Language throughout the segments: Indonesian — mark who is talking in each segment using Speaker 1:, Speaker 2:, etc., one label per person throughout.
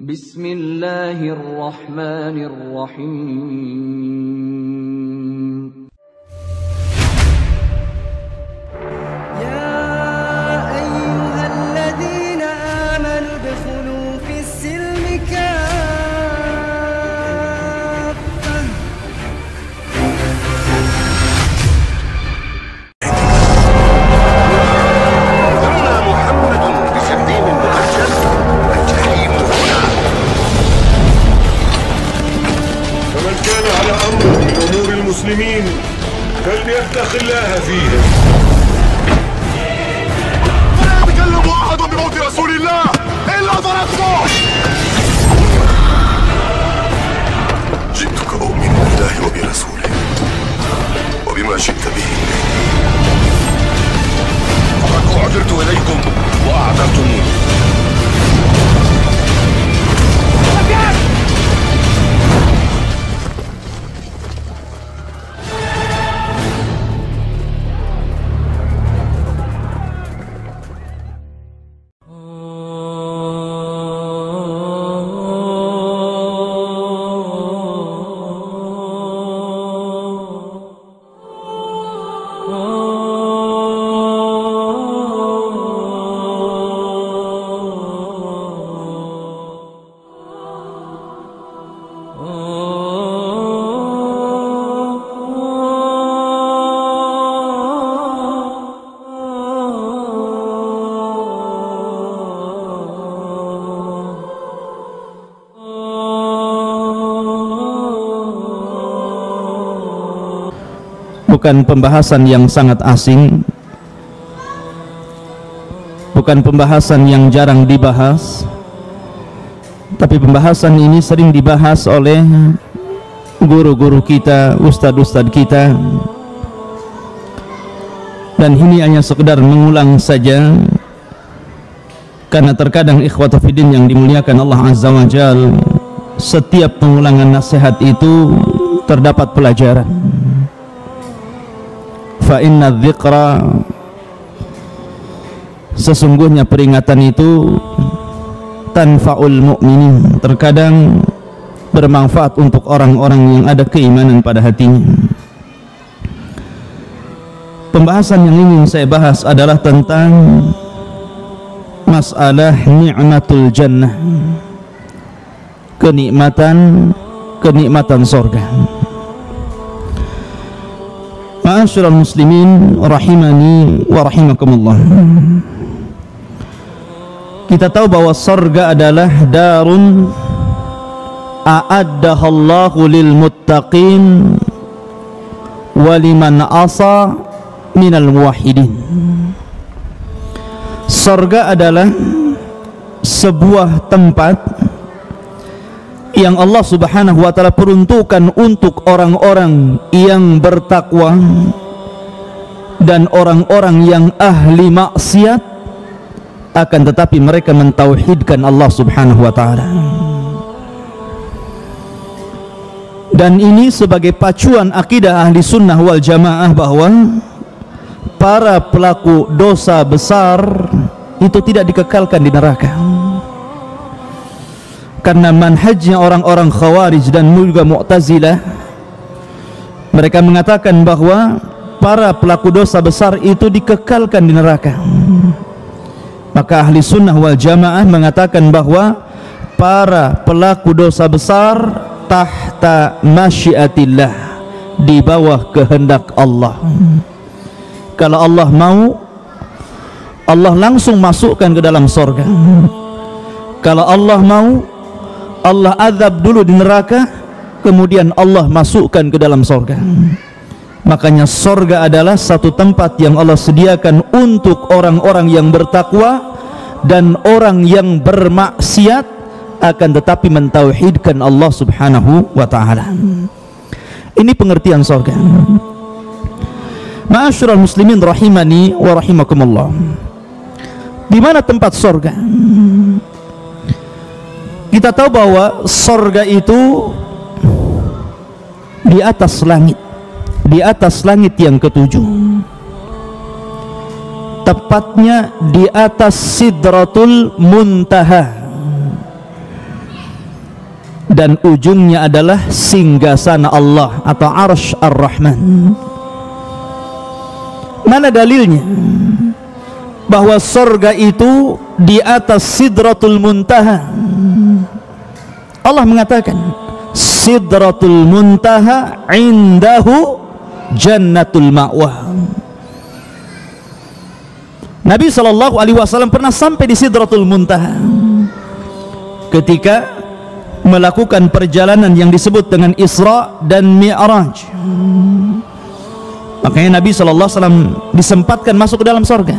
Speaker 1: Bismillahirrahmanirrahim.
Speaker 2: Ya ayyuhalladzina amanu udkhulu fis silmi kaffah.
Speaker 3: المسلمين فليتق الله فيهم. ولا يتكلم احد بموت رسول الله الا ضربته. جئتك اؤمن بالله وبرسوله وبما شئت به فقد اعذرت اليكم واعذرتموني.
Speaker 4: Bukan pembahasan yang sangat asing, bukan pembahasan yang jarang dibahas, tapi pembahasan ini sering dibahas oleh guru-guru kita, ustadz-ustadz kita, dan ini hanya sekedar mengulang saja, karena terkadang ikhwata fiddin yang dimuliakan Allah Azza wa Jal, setiap pengulangan nasihat itu terdapat pelajaran. Fa inna dzikra, sesungguhnya peringatan itu tanfa'ul mu'minin, terkadang bermanfaat untuk orang-orang yang ada keimanan pada hatinya. Pembahasan yang ingin saya bahas adalah tentang masalah ni'matul jannah, kenikmatan sorga. Ma'asyiral muslimin rahimani wa rahimakumullah. Kita tahu bahwa surga adalah darun a'addahallahu lil muttaqin wa liman asa minal muwahhidin. Surga adalah sebuah tempat yang Allah Subhanahu wa ta'ala peruntukkan untuk orang-orang yang bertakwa dan orang-orang yang ahli maksiat, akan tetapi mereka mentauhidkan Allah Subhanahu wa ta'ala. Dan ini sebagai pacuan akidah ahli sunnah wal jamaah bahwa para pelaku dosa besar itu tidak dikekalkan di neraka. Karena manhajnya orang-orang Khawarij dan juga Mu'tazilah, mereka mengatakan bahwa para pelaku dosa besar itu dikekalkan di neraka. Maka ahli sunnah wal jamaah mengatakan bahwa para pelaku dosa besar tahta masyiatillah, di bawah kehendak Allah. Kalau Allah mau, Allah langsung masukkan ke dalam surga. Kalau Allah mau, Allah azab dulu di neraka, kemudian Allah masukkan ke dalam surga. Makanya surga adalah satu tempat yang Allah sediakan untuk orang-orang yang bertakwa dan orang yang bermaksiat, akan tetapi mentauhidkan Allah Subhanahu wa ta'ala. Ini pengertian surga. Ma'asyiral muslimin rahimani wa rahimakumullah. Di mana tempat surga? Kita tahu bahwa surga itu di atas langit, di atas langit yang ketujuh, tepatnya di atas Sidratul Muntaha. dan ujungnya adalah singgasana Allah atau Arsy Ar-Rahman. Mana dalilnya bahwa surga itu di atas Sidratul Muntaha? Allah mengatakan Sidratul Muntaha indahu Jannatul Ma'wa. Nabi SAW pernah sampai di Sidratul Muntaha ketika melakukan perjalanan yang disebut dengan Isra dan Mi'raj. Makanya Nabi SAW disempatkan masuk ke dalam surga,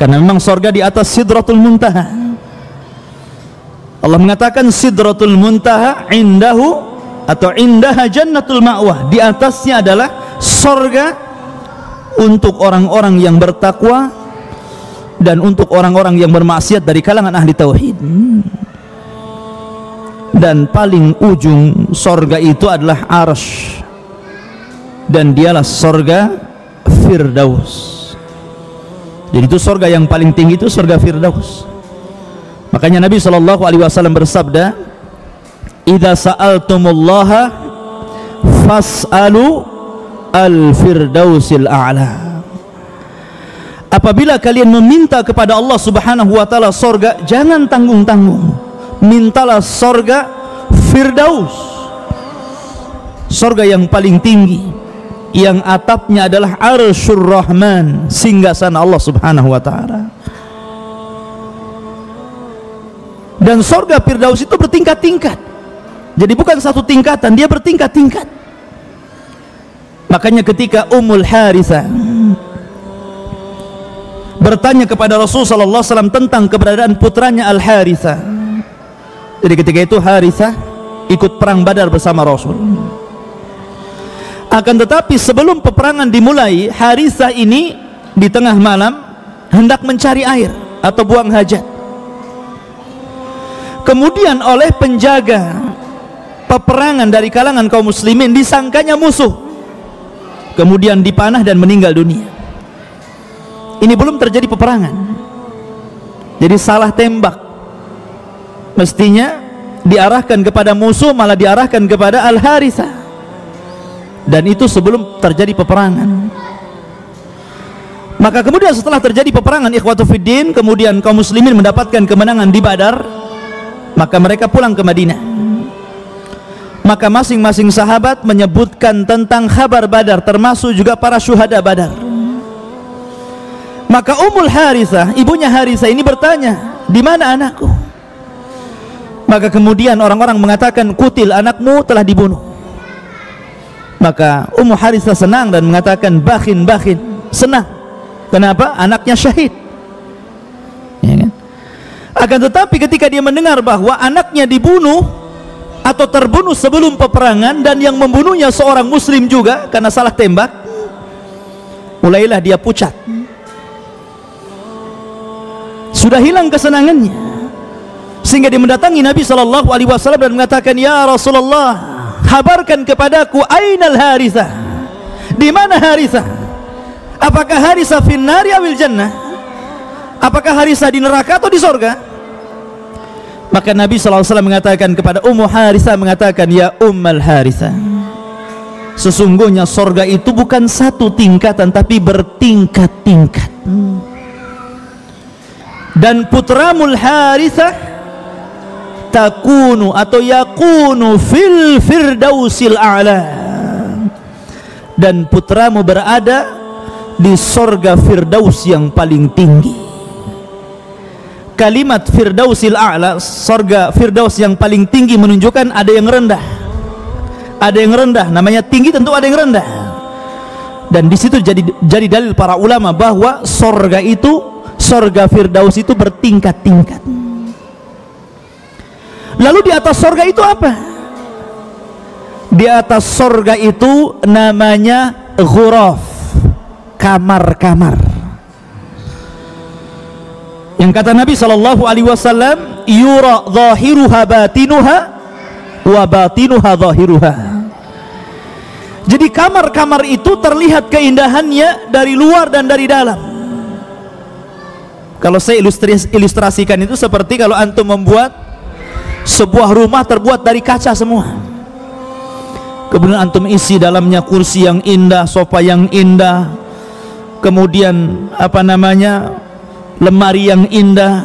Speaker 4: karena memang surga di atas Sidratul Muntaha. Allah mengatakan Sidratul Muntaha indahu atau indaha Jannatul Ma'wa, di atasnya adalah surga untuk orang-orang yang bertakwa dan untuk orang-orang yang bermaksiat dari kalangan ahli tauhid. Dan paling ujung surga itu adalah Arsy, dan dialah surga Firdaus. Jadi itu surga yang paling tinggi, itu surga Firdaus. Makanya Nabi SAW bersabda, "Idza sa'altumullaha fas'alu al-firdausil a'la." Apabila kalian meminta kepada Allah Subhanahu wa taala surga, jangan tanggung-tanggung, mintalah surga Firdaus, surga yang paling tinggi, yang atapnya adalah Arsyur Rahman, singgasana Allah Subhanahu wa taala. Dan surga Firdaus itu bertingkat-tingkat. Jadi bukan satu tingkatan, dia bertingkat-tingkat. Makanya ketika Ummul Harithah bertanya kepada Rasulullah SAW tentang keberadaan putranya Al-Harithah, jadi ketika itu Harithah ikut perang Badar bersama Rasul. Akan tetapi sebelum peperangan dimulai, Harithah ini di tengah malam hendak mencari air atau buang hajat. Kemudian oleh penjaga peperangan dari kalangan kaum muslimin disangkanya musuh, kemudian dipanah dan meninggal dunia. Ini belum terjadi peperangan, jadi salah tembak. Mestinya diarahkan kepada musuh, malah diarahkan kepada Al-Harithah, dan itu sebelum terjadi peperangan. Maka kemudian setelah terjadi peperangan ikhwatu fiddin, kemudian kaum muslimin mendapatkan kemenangan di Badar, maka mereka pulang ke Madinah. Maka masing-masing sahabat menyebutkan tentang kabar Badar, termasuk juga para syuhada Badar. Maka Ummul Harithah, ibunya Harithah ini bertanya, "Di mana anakku?" Maka kemudian orang-orang mengatakan, "Kutil, anakmu telah dibunuh." Maka Ummu Harithah senang dan mengatakan, "Bakhin, bakhin." Senang. Kenapa? Anaknya syahid. Ya kan? Akan tetapi ketika dia mendengar bahwa anaknya dibunuh atau terbunuh sebelum peperangan, dan yang membunuhnya seorang muslim juga karena salah tembak, mulailah dia pucat. Sudah hilang kesenangannya, sehingga dia mendatangi Nabi SAW dan mengatakan, "Ya Rasulullah, kabarkan kepadaku ainal Harithah, di mana Harithah? Apakah Harithah finnari awil jannah? Apakah Harithah di neraka atau di surga?" Maka Nabi SAW mengatakan kepada Ummu Harithah, mengatakan, "Ya Ummul Harithah, sesungguhnya surga itu bukan satu tingkatan, tapi bertingkat-tingkat. Dan putramul Harithah takunu atau yakunu fil firdausil a'la, dan putramu berada di surga Firdaus yang paling tinggi." Kalimat Firdausil a'la, surga Firdaus yang paling tinggi, menunjukkan ada yang rendah, ada yang rendah. Namanya tinggi tentu ada yang rendah. Dan di situ jadi dalil para ulama bahwa surga itu, surga Firdaus itu bertingkat-tingkat. Lalu di atas surga itu apa? Di atas surga itu namanya ghuraf, kamar-kamar. Yang kata Nabi SAW, "Yura zahiruha batinuha wa batinuha zahiruha." Jadi kamar-kamar itu terlihat keindahannya dari luar dan dari dalam. Kalau saya ilustrasikan itu seperti kalau antum membuat Sebuah rumah terbuat dari kaca semua. Kemudian antum isi dalamnya kursi yang indah, sofa yang indah, kemudian lemari yang indah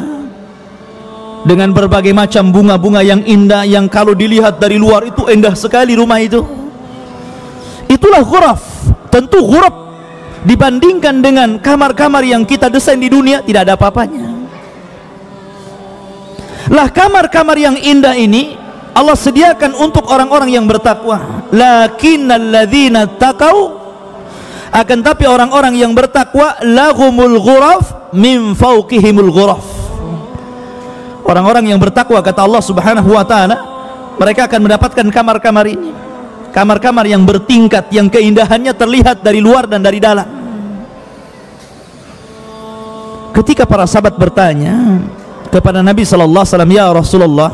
Speaker 4: dengan berbagai macam bunga-bunga yang indah, yang kalau dilihat dari luar itu indah sekali rumah itu. Itulah ghuraf. Tentu ghuraf dibandingkan dengan kamar-kamar yang kita desain di dunia tidak ada apa-apanya. Lah kamar-kamar yang indah ini Allah sediakan untuk orang-orang yang bertakwa. Lakinnal ladzina taqau, akan tapi orang-orang yang bertakwa, lahumul ghuraf min fawqihimul ghuraf. Orang-orang yang bertakwa, kata Allah Subhanahu wa taala, mereka akan mendapatkan kamar-kamar ini. Kamar-kamar yang bertingkat, yang keindahannya terlihat dari luar dan dari dalam. Ketika para sahabat bertanya kepada Nabi sallallahu alaihi wasallam, "Ya Rasulullah,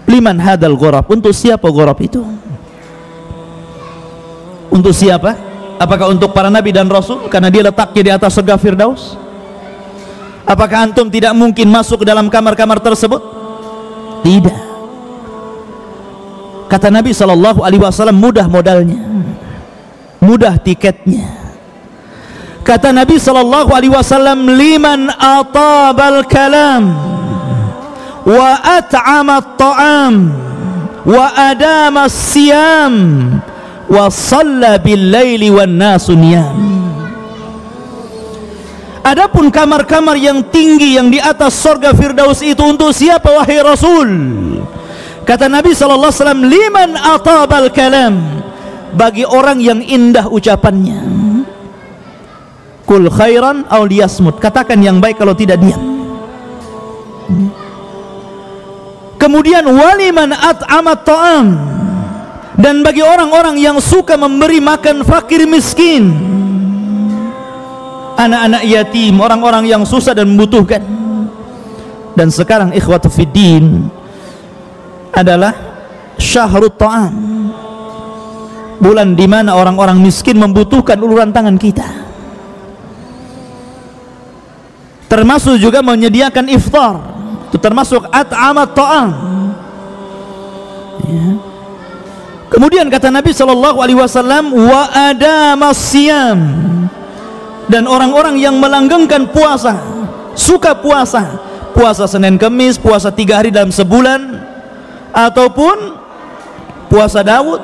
Speaker 4: liman hadal ghurab?" Untuk siapa ghurab itu? Untuk siapa? Apakah untuk para nabi dan rasul karena dia letaknya di atas surga Firdaus? Apakah antum tidak mungkin masuk ke dalam kamar-kamar tersebut? Tidak. Kata Nabi sallallahu alaihi wasallam, mudah modalnya, mudah tiketnya. Kata Nabi sallallahu alaihi wasallam, liman atabal kalam wa at'ama at-ta'am wa adama as-siyam wa shalla bil-laili wan-nasu niyam. Adapun kamar-kamar yang tinggi yang di atas surga Firdaus itu untuk siapa wahai Rasul? Kata Nabi sallallahu alaihi wasallam, liman atabal kalam, bagi orang yang indah ucapannya. Kul khairan aw liyasmut, katakan yang baik kalau tidak diam. Kemudian waliman at'amat ta'am, dan bagi orang-orang yang suka memberi makan fakir miskin, anak-anak yatim, orang-orang yang susah dan membutuhkan. Dan sekarang ikhwatu fiddin adalah syahrut ta'am, bulan di mana orang-orang miskin membutuhkan uluran tangan kita. Termasuk juga menyediakan iftar, itu termasuk at'amat ta'am. Ya. Kemudian kata Nabi sallallahu alaihi wasallam, wa adamas siyam, dan orang-orang yang melanggengkan puasa, suka puasa, puasa Senin Kemis, puasa 3 hari dalam sebulan, ataupun puasa Daud.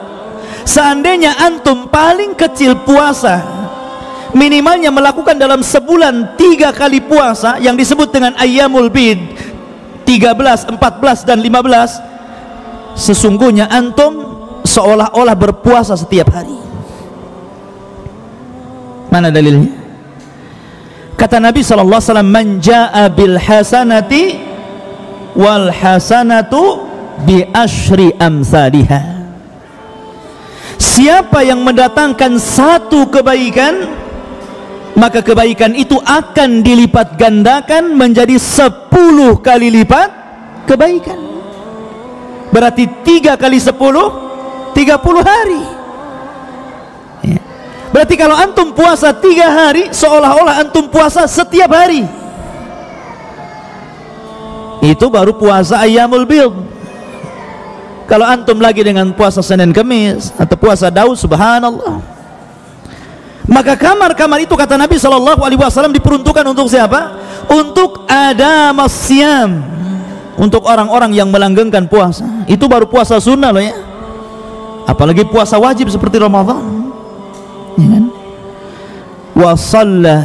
Speaker 4: Seandainya antum paling kecil puasa, minimalnya melakukan dalam sebulan 3 kali puasa yang disebut dengan ayyamul bid, 13, 14 dan 15, sesungguhnya antum seolah-olah berpuasa setiap hari. Mana dalilnya? Kata Nabi sallallahu alaihi wasallam, man jaa bil hasanati wal hasanatu bi asyri amsalihha. Siapa yang mendatangkan satu kebaikan, maka kebaikan itu akan dilipat gandakan menjadi 10 kali lipat kebaikan. Berarti 3 kali 10, 30 hari. Ya. Berarti kalau antum puasa 3 hari, seolah-olah antum puasa setiap hari. Itu baru puasa ayyamul bid. Kalau antum lagi dengan puasa Senin Kemis atau puasa Daud, subhanallah. Maka kamar-kamar itu kata Nabi sallallahu alaihi wasallam diperuntukkan untuk siapa? Untuk adamas siyam, untuk orang-orang yang melanggengkan puasa. Itu baru puasa sunnah loh ya. Apalagi puasa wajib seperti Ramadan. Ya kan? Wa shalla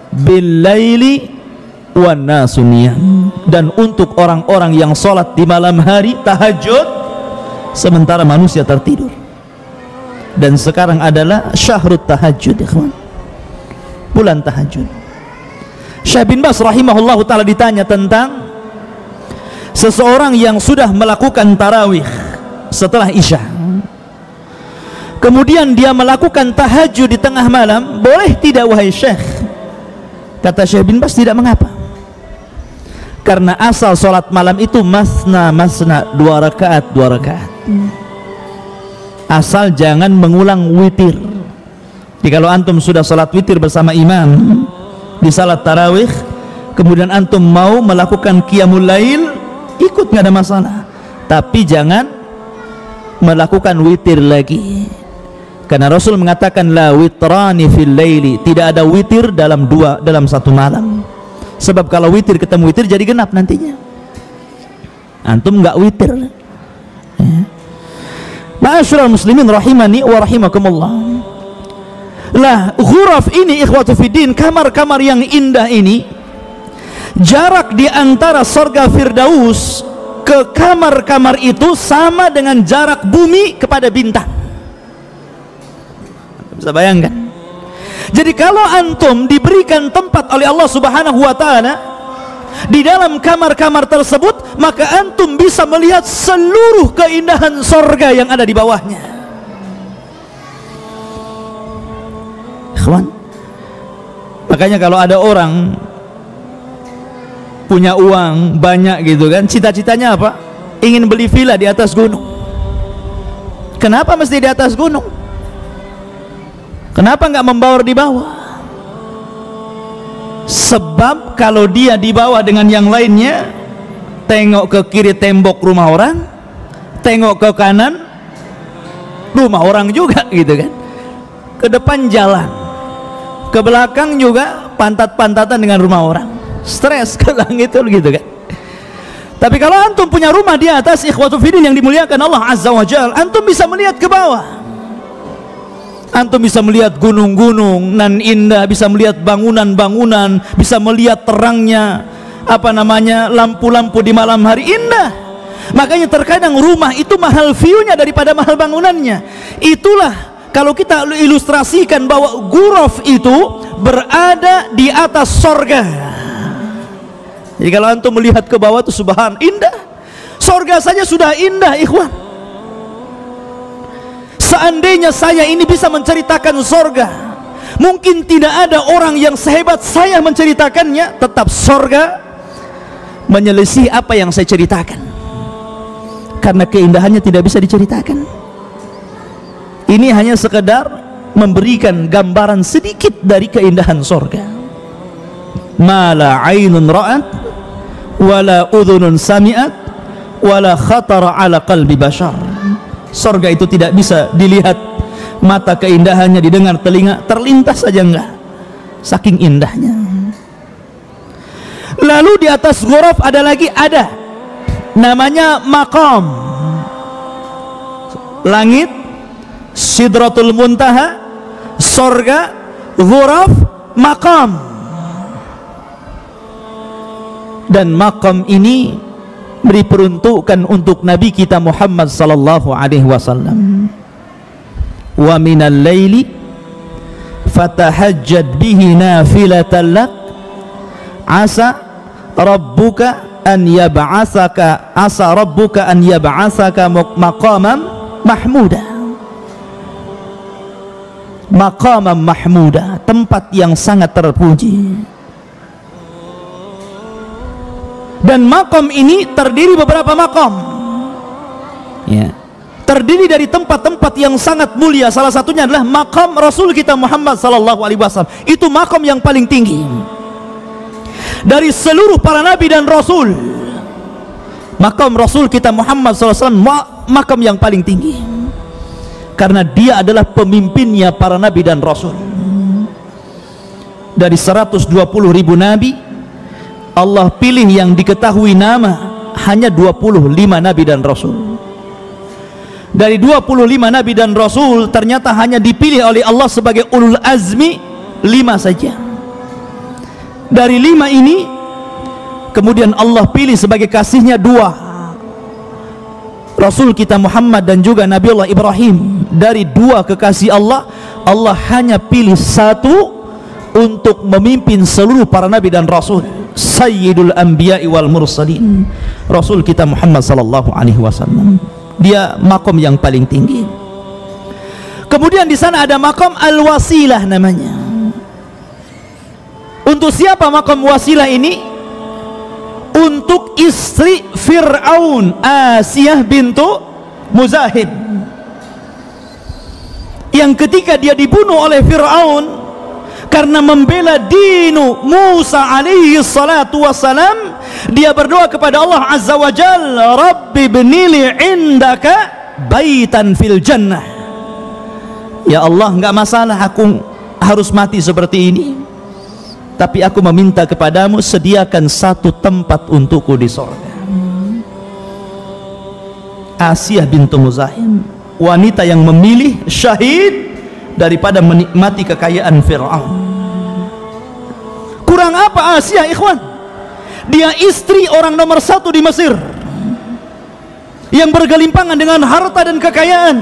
Speaker 4: bil laili wan nasu niyam, dan untuk orang-orang yang sholat di malam hari, tahajud, sementara manusia tertidur. Dan sekarang adalah syahrut tahajud, ikhwan, bulan tahajud. Syekh bin Baz rahimahullahu ta'ala ditanya tentang seseorang yang sudah melakukan tarawih setelah isya, kemudian dia melakukan tahajud di tengah malam, boleh tidak wahai Syekh? Kata Syekh bin Baz, tidak mengapa, karena asal sholat malam itu masna, 2 rakaat, 2 rakaat. Asal jangan mengulang witir. Jadi kalau antum sudah sholat witir bersama imam di salat tarawih, kemudian antum mau melakukan qiyamul lail, ikut, nggak ada masalah, tapi jangan melakukan witir lagi, karena Rasul mengatakan la witrani fil laili, tidak ada witir dalam satu malam. Sebab kalau witir ketemu witir jadi genap nantinya. Antum nggak witir. Ma'asyiral muslimin rahimani wa rahimakumullah. Lah, ghuraf ini ikhwatu fiddin, kamar-kamar yang indah ini, jarak di antara surga Firdaus ke kamar-kamar itu sama dengan jarak bumi kepada bintang. Bisa bayangkan? Jadi kalau antum diberikan tempat oleh Allah Subhanahu wa taala di dalam kamar-kamar tersebut, maka antum bisa melihat seluruh keindahan surga yang ada di bawahnya. Makanya kalau ada orang punya uang banyak gitu kan, cita-citanya apa? Ingin beli villa di atas gunung. Kenapa mesti di atas gunung? Kenapa nggak membaur di bawah? Sebab kalau dia di bawah dengan yang lainnya, tengok ke kiri tembok rumah orang, tengok ke kanan rumah orang juga gitu kan, ke depan jalan, ke belakang juga pantat-pantatan dengan rumah orang, stres ke langit gitu kan. Tapi kalau antum punya rumah di atas, ikhwatu fiddin yang dimuliakan Allah Azza wa Jalla, antum bisa melihat ke bawah, antum bisa melihat gunung-gunung nan indah, bisa melihat bangunan-bangunan, bisa melihat terangnya lampu-lampu di malam hari, indah. Makanya terkadang rumah itu mahal view-nya daripada mahal bangunannya. Itulah kalau kita ilustrasikan bahwa ghuraf itu berada di atas sorga. Jadi kalau antum melihat ke bawah itu subhan, indah. Sorga saja sudah indah, ikhwan. Seandainya saya ini bisa menceritakan sorga, mungkin tidak ada orang yang sehebat saya menceritakannya, tetap sorga menyelisih apa yang saya ceritakan, karena keindahannya tidak bisa diceritakan. Ini hanya sekedar memberikan gambaran sedikit dari keindahan sorga. Ma la ainun ra'at wala udhunun sami'at wala khatara ala qalbi bashar. Sorga itu tidak bisa dilihat mata keindahannya, didengar telinga, terlintas saja enggak, saking indahnya. Lalu di atas ghuraf ada namanya maqam, langit, Sidratul Muntaha, sorga, ghuraf, maqam. Dan maqam ini diperuntukkan untuk Nabi kita Muhammad sallallahu alaihi wasallam. Wa minal laili fatahajjad bihi nafilatan lak asa rabbuka an yab'atsaka maqaman mahmuda. Maqaman mahmuda, tempat yang sangat terpuji. Dan maqam ini terdiri beberapa maqam, ya, terdiri dari tempat-tempat yang sangat mulia. Salah satunya adalah maqam Rasul kita Muhammad sallallahu alaihi wasallam. Itu maqam yang paling tinggi dari seluruh para nabi dan rasul. Maqam Rasul kita Muhammad sallallahu alaihi wasallam maqam yang paling tinggi, karena dia adalah pemimpinnya para nabi dan rasul. Dari 120.000 nabi, Allah pilih yang diketahui nama hanya 25 nabi dan rasul. Dari 25 nabi dan rasul, ternyata hanya dipilih oleh Allah sebagai ulul azmi 5 saja. Dari 5 ini kemudian Allah pilih sebagai kasihnya 2, Rasul kita Muhammad dan juga Nabiullah Ibrahim. Dari 2 kekasih Allah, Allah hanya pilih 1 untuk memimpin seluruh para nabi dan rasul, Sayyidul Anbiya'i wal Mursalin, Rasul kita Muhammad sallallahu alaihi wasallam. Dia makom yang paling tinggi. Kemudian di sana ada makom al-wasilah namanya. Untuk siapa makom wasilah ini? Untuk istri Fir'aun, Asiyah bintu Muzahib, yang ketika dia dibunuh oleh Fir'aun karena membela dinu Musa alaihi salatu wassalam, Dia berdoa kepada Allah Azza wa Jalla, Rabbi bnili indaka baitan fil jannah. Ya Allah, enggak masalah aku harus mati seperti ini, tapi aku meminta kepadamu, sediakan satu tempat untukku di surga. Asiyah bintu Muzahim, wanita yang memilih syahid daripada menikmati kekayaan Fir'aun. Kurang apa Asiyah, ikhwan? Dia istri orang nomor 1 di Mesir yang bergelimpangan dengan harta dan kekayaan,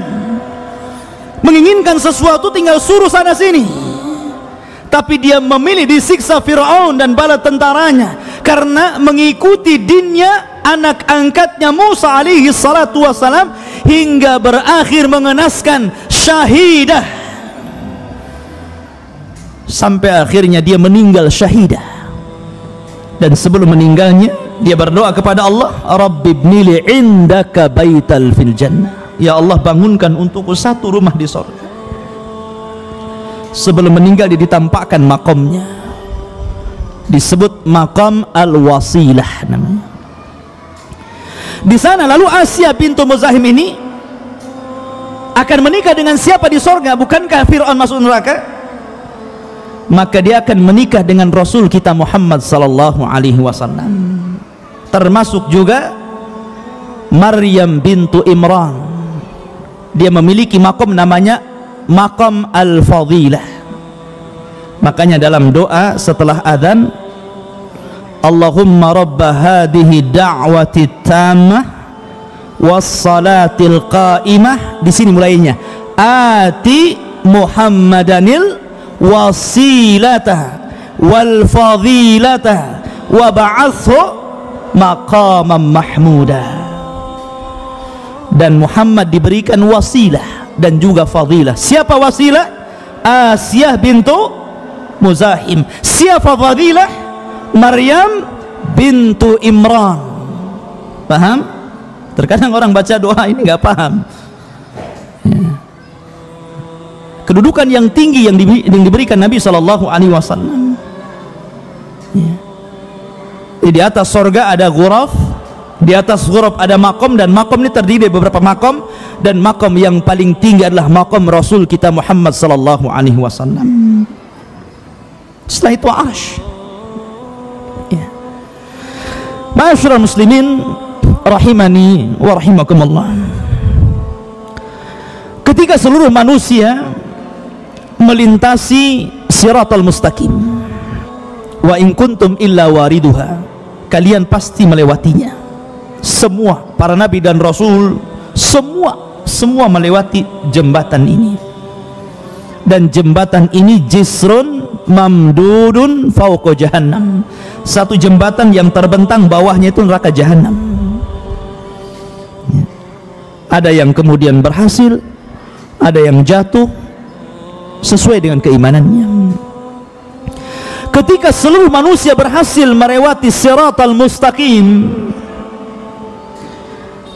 Speaker 4: menginginkan sesuatu tinggal suruh sana sini. Tapi dia memilih disiksa Fir'aun dan bala tentaranya karena mengikuti dinnya anak angkatnya Musa alaihi salatu wassalam, hingga berakhir mengenaskan syahidah, sampai akhirnya dia meninggal syahidah. Dan sebelum meninggalnya dia berdoa kepada Allah, Rabbi ibnili indaka baital fil jannah. Ya Allah, bangunkan untukku satu rumah di surga. Sebelum meninggal dia ditampakkan makamnya, disebut makam al-wasilah namanya. Di sana lalu Asiyah bintu Muzahim ini akan menikah dengan siapa di surga? Bukankah Fir'aun masuk neraka? Maka dia akan menikah dengan Rasul kita Muhammad sallallahu alaihi wasallam. Termasuk juga Maryam bintu Imran. Dia memiliki makom namanya makam al-fadilah. Makanya dalam doa setelah adzan, Allahumma rabba hadhihi da'wati tammah was-salatil qa'imah. Di sini mulainya, ati Muhammadanil wasilata wal fadilata wa ba'athu maqaman mahmuda. Dan Muhammad diberikan wasilah dan juga fadilah. Siapa wasilah? Asiyah bintu Muzahim. Siapa fadilah? Maryam bintu Imran. Paham? Terkadang orang baca doa ini nggak paham. Kedudukan yang tinggi yang diberikan Nabi Shallallahu Alaihi Wasallam. Di atas sorga ada ghuraf, di atas ghuraf ada makom, dan makom ini terdiri dari beberapa makom, dan makom yang paling tinggi adalah makom Rasul kita Muhammad Sallallahu Alaihi Wasallam. Setelah itu arsh. Ma'asyiral muslimin rahimani wa rahimakumullah. Ketika seluruh manusia melintasi siratal mustaqim, wa in kuntum illa wariduha, kalian pasti melewatinya. Semua para nabi dan rasul, semua melewati jembatan ini. Dan jembatan ini jisrun mamdudun fauqa jahannam, satu jembatan yang terbentang bawahnya itu neraka jahannam. Ada yang kemudian berhasil, ada yang jatuh sesuai dengan keimanannya. Ketika seluruh manusia berhasil melewati siratal mustaqim,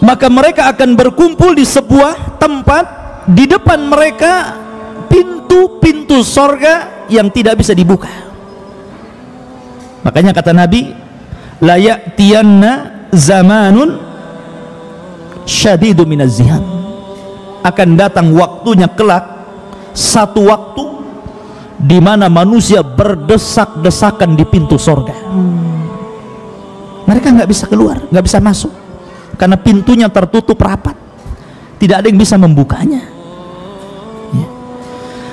Speaker 4: maka mereka akan berkumpul di sebuah tempat. Di depan mereka pintu-pintu sorga yang tidak bisa dibuka. Makanya kata Nabi, la ya'tiyanna zamanun syadidu minaz ziham, akan datang waktunya kelak, satu waktu di mana manusia berdesak-desakan di pintu sorga. Mereka nggak bisa keluar, nggak bisa masuk, karena pintunya tertutup rapat, tidak ada yang bisa membukanya.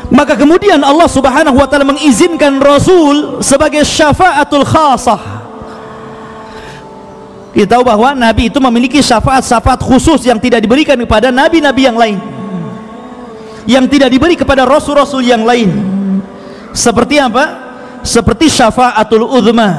Speaker 4: Maka kemudian Allah Subhanahu wa ta'ala mengizinkan Rasul sebagai syafaatul khasah. Kita tahu bahwa Nabi itu memiliki syafaat-syafaat khusus yang tidak diberikan kepada nabi-nabi yang lain, yang tidak diberi kepada rasul-rasul yang lain. Seperti apa? Seperti syafaatul uzma.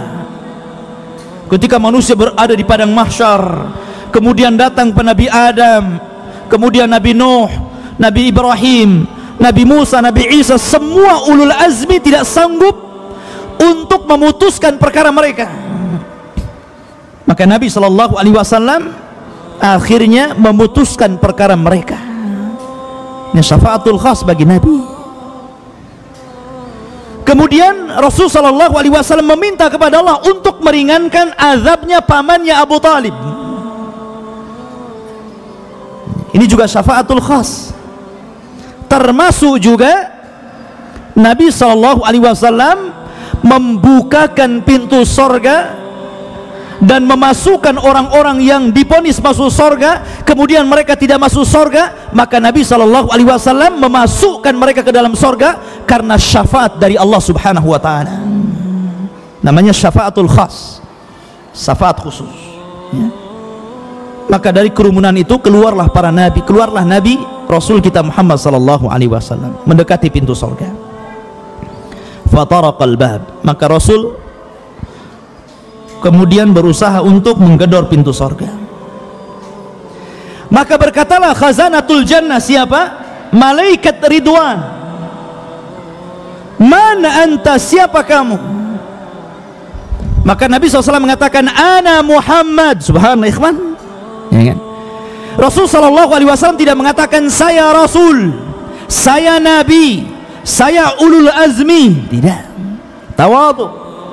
Speaker 4: Ketika manusia berada di padang mahsyar, kemudian datang Nabi Adam, kemudian Nabi Nuh, Nabi Ibrahim, Nabi Musa, Nabi Isa, semua ulul azmi tidak sanggup untuk memutuskan perkara mereka. Maka Nabi Shallallahu Alaihi Wasallam akhirnya memutuskan perkara mereka. Ini syafaatul khas bagi Nabi. Kemudian Rasul sallallahu alaihi wasallam meminta kepada Allah untuk meringankan azabnya pamannya Abu Talib. Ini juga syafaatul khas. Termasuk juga Nabi sallallahu alaihi wasallam membukakan pintu sorga dan memasukkan orang-orang yang divonis masuk sorga, kemudian mereka tidak masuk sorga, maka Nabi sallallahu alaihi wasallam memasukkan mereka ke dalam sorga karena syafaat dari Allah subhanahu wa ta'ala. Namanya syafaatul khas, syafaat khusus ya. Maka dari kerumunan itu keluarlah para nabi, keluarlah Nabi Rasul kita Muhammad sallallahu alaihi wasallam mendekati pintu sorga. Fataraqal bab, maka Rasul kemudian berusaha untuk menggedor pintu sorga. Maka berkatalah khazanatul jannah, siapa? Malaikat Ridwan. Mana anta, siapa kamu? Maka Nabi SAW mengatakan, ana Muhammad. Subhanallah, ikhwan ya kan? Rasul SAW tidak mengatakan saya Rasul, saya Nabi, saya ulul azmi. Tidak, tawadhu,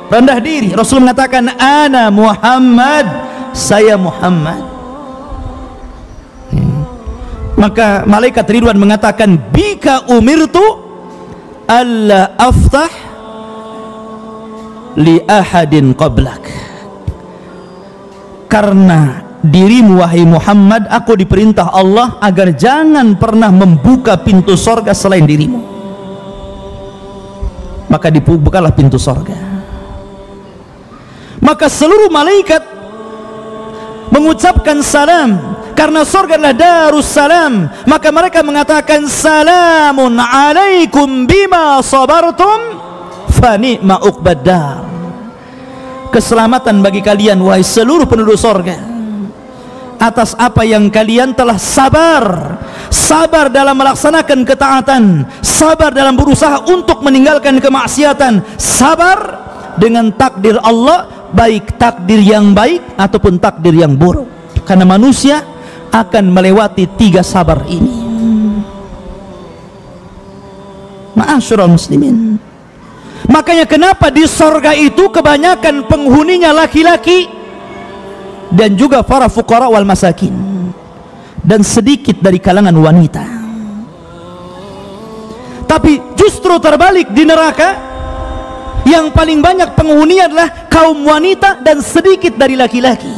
Speaker 4: rendah diri. Rasul mengatakan ana Muhammad, saya Muhammad. Maka malaikat Ridwan mengatakan bika umirtu alla aftah li ahadin qablak, karena dirimu wahai Muhammad aku diperintah Allah agar jangan pernah membuka pintu sorga selain dirimu. Maka dibukalah pintu sorga. Maka seluruh malaikat mengucapkan salam, karena surga adalah darus salam. Maka mereka mengatakan salamun alaikum bima sabartum fa ni'ma uqbad dar. Keselamatan bagi kalian wahai seluruh penduduk surga atas apa yang kalian telah sabar. Sabar dalam melaksanakan ketaatan, sabar dalam berusaha untuk meninggalkan kemaksiatan, sabar dengan takdir Allah, baik takdir yang baik ataupun takdir yang buruk. Karena manusia akan melewati 3 sabar ini. Ma'asyiral muslimin, makanya kenapa di sorga itu kebanyakan penghuninya laki-laki dan juga para fuqara wal masakin, dan sedikit dari kalangan wanita. Tapi justru terbalik di neraka, yang paling banyak penghuni adalah kaum wanita dan sedikit dari laki-laki.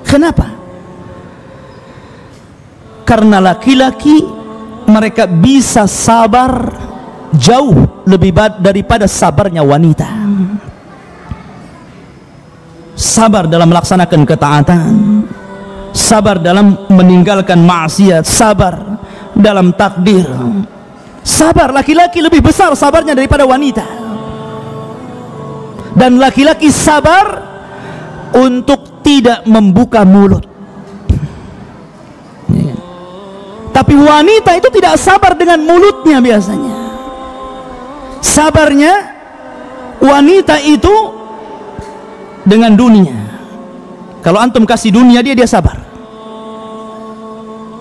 Speaker 4: Kenapa? Karena laki-laki mereka bisa sabar jauh lebih daripada sabarnya wanita. Sabar dalam melaksanakan ketaatan, sabar dalam meninggalkan maksiat, sabar dalam takdir. Sabar laki-laki lebih besar sabarnya daripada wanita. Dan laki-laki sabar untuk tidak membuka mulut. Tapi wanita itu tidak sabar dengan mulutnya biasanya. Sabarnya wanita itu dengan dunia. Kalau antum kasih dunia dia sabar.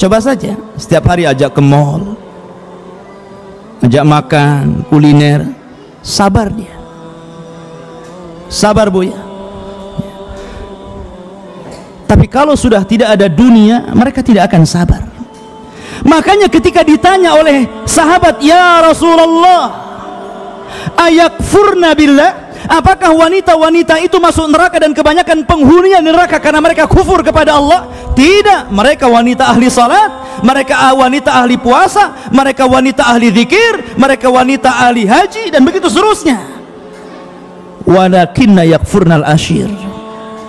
Speaker 4: Coba saja setiap hari ajak ke mall, ajak makan kuliner, sabar dia. Sabar bu ya. Tapi kalau sudah tidak ada dunia, mereka tidak akan sabar. Makanya ketika ditanya oleh sahabat, ya Rasulullah, ayakfurna billah, apakah wanita-wanita itu masuk neraka dan kebanyakan penghuninya neraka karena mereka kufur kepada Allah? Tidak, mereka wanita ahli salat, mereka wanita ahli puasa, mereka wanita ahli zikir, mereka wanita ahli haji, dan begitu seterusnya. Walakinna yakfurnal ashir,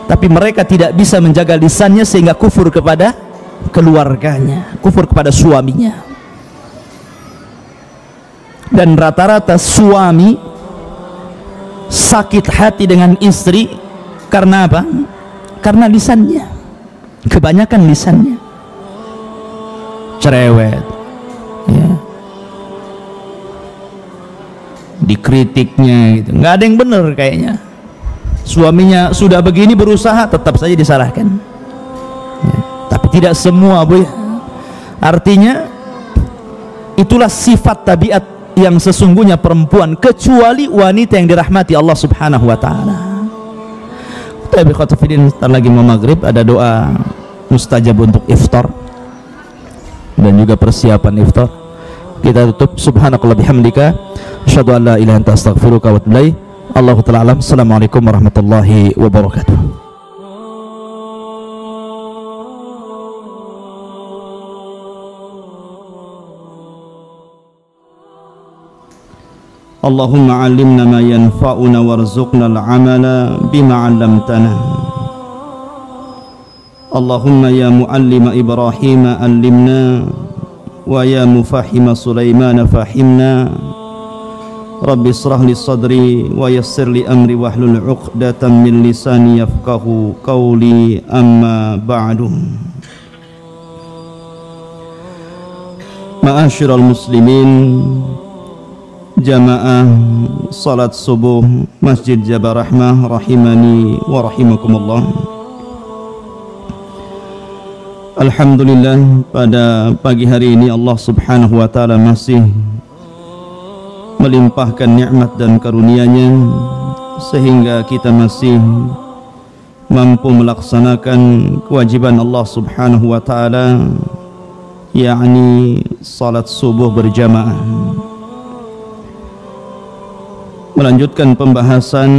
Speaker 4: tapi mereka tidak bisa menjaga lisannya sehingga kufur kepada keluarganya, kufur kepada suaminya. Dan rata-rata suami sakit hati dengan istri karena apa? Karena lisannya, kebanyakan lisannya cerewet ya, dikritiknya gitu, nggak ada yang benar kayaknya. Suaminya sudah begini berusaha, tetap saja disalahkan ya. Tapi tidak semua bu ya. Artinya itulah sifat tabiat yang sesungguhnya perempuan, kecuali wanita yang dirahmati Allah Subhanahu wa taala. Tapi khotofidin, sebentar lagi mau maghrib, ada doa mustajab untuk iftar dan juga persiapan iftar. Kita tutup. Subhanakallah bihamdika, asyhadu an la ilaha illa anta, astaghfiruka wa atubu ilaik. Allahu ta'ala alam. Assalamualaikum warahmatullahi wabarakatuh. Allahumma 'allimna ma yanfa'una warzuqna al-'amala bima 'allamtana. Allahumma ya mu'allima Ibrahim 'allimna wa ya mufahhima Sulaiman fahimna. Rabbi israh li sadri wa yassir li amri wahlul 'uqdatam min lisani yafqahu qawli, amma ba'du. Ma'asyiral muslimin, jamaah salat subuh Masjid Jabal Rahmah rahimani wa rahimakumullah. Alhamdulillah, pada pagi hari ini Allah Subhanahu wa taala masih melimpahkan nikmat dan karunia-Nya sehingga kita masih mampu melaksanakan kewajiban Allah Subhanahu wa taala, yakni salat subuh berjamaah. Melanjutkan pembahasan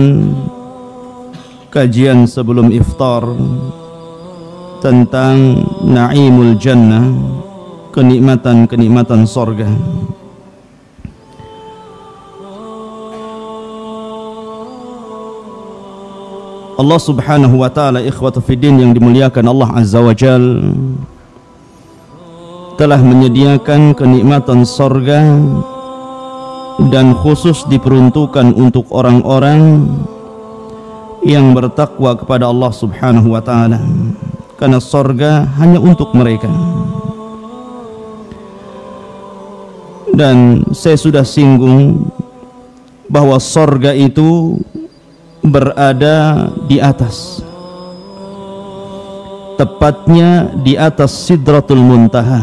Speaker 4: kajian sebelum iftar tentang Na'imul Jannah, kenikmatan-kenikmatan sorga. Allah Subhanahu wa ta'ala, ikhwatu fiddin yang dimuliakan Allah Azza wa Jal, telah menyediakan kenikmatan sorga dan khusus diperuntukkan untuk orang-orang yang bertakwa kepada Allah Subhanahu wa ta'ala, karena sorga hanya untuk mereka. Dan saya sudah singgung bahwa sorga itu berada di atas, tepatnya di atas Sidratul Muntaha.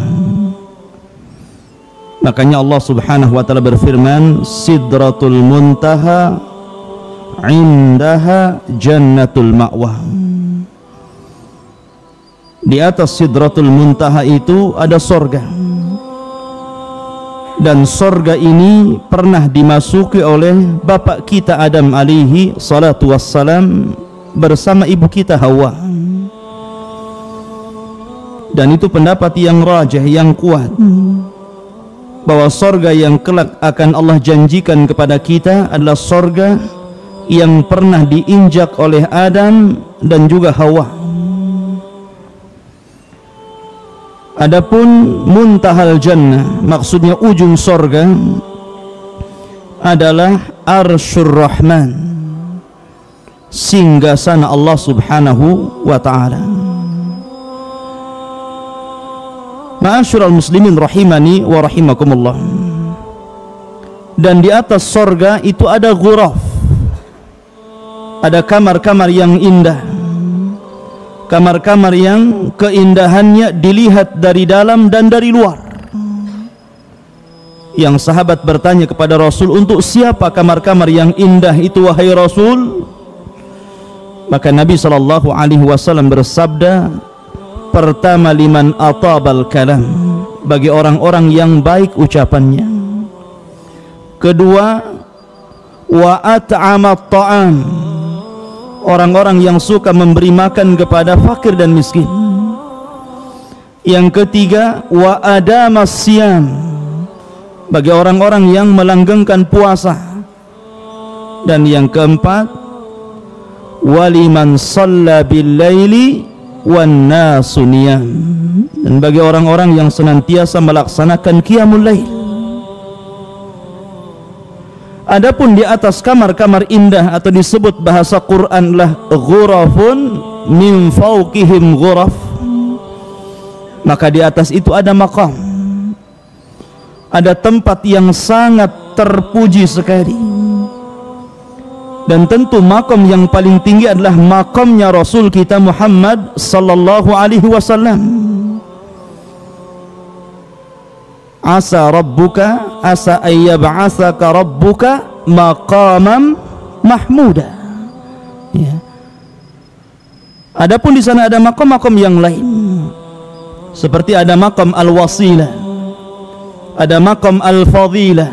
Speaker 4: Makanya Allah Subhanahu wa taala berfirman, Sidratul Muntaha indaha jannatul ma'wa. Di atas Sidratul Muntaha itu ada sorga, dan sorga ini pernah dimasuki oleh bapak kita Adam alaihi salatu wassalam bersama ibu kita Hawa. Dan itu pendapat yang rajih, yang kuat, bahwa sorga yang kelak akan Allah janjikan kepada kita adalah sorga yang pernah diinjak oleh Adam dan juga Hawa. Adapun muntahal jannah, maksudnya ujung sorga, adalah Arsyur Rahman, singgasana Allah Subhanahu wa ta'ala. Ma'asyiral muslimin rahimani wa rahimakumullah. Dan di atas sorga itu ada ghuraf, ada kamar-kamar yang indah, kamar-kamar yang keindahannya dilihat dari dalam dan dari luar. Yang sahabat bertanya kepada Rasul, untuk siapa kamar-kamar yang indah itu wahai Rasul? Maka Nabi SAW bersabda, pertama, liman atabal kalam, bagi orang-orang yang baik ucapannya. Kedua, wa at'amat ta'am, orang-orang yang suka memberi makan kepada fakir dan miskin. Yang ketiga, wa adamas siyam, bagi orang-orang yang melanggengkan puasa. Dan yang keempat, waliman shalla bil laili wan nasu niyam, dan bagi orang-orang yang senantiasa melaksanakan qiyamul lail. Adapun di atas kamar-kamar indah, atau disebut bahasa Quran lah ghurafun min fawqihim ghuraf, maka di atas itu ada maqam, ada tempat yang sangat terpuji sekali. Dan tentu makom yang paling tinggi adalah makomnya Rasul kita Muhammad sallallahu alaihi wasallam. asa ayyab'atsaka rabbuka maqamam mahmuda. Ya. Adapun di sana ada maqam-maqam yang lain, seperti ada maqam al-wasilah, ada maqam al-fadilah.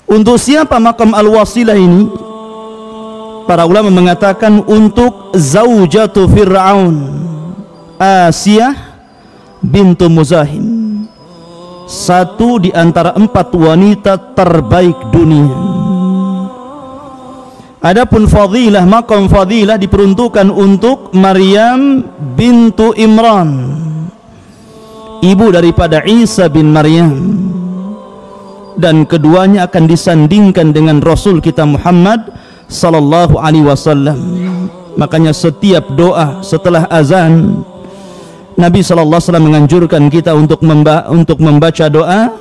Speaker 4: Untuk siapa maqam al-wasilah ini? Para ulama mengatakan untuk zaujatu Fir'aun, Asiyah bintu Muzahim, satu di antara 4 wanita terbaik dunia. Adapun fadilah, maqam fadilah diperuntukkan untuk Maryam bintu Imran, ibu daripada Isa bin Maryam, dan keduanya akan disandingkan dengan Rasul kita Muhammad sallallahu alaihi wasallam. Makanya setiap doa setelah azan, Nabi sallallahu alaihi wasallam menganjurkan kita untuk membaca doa,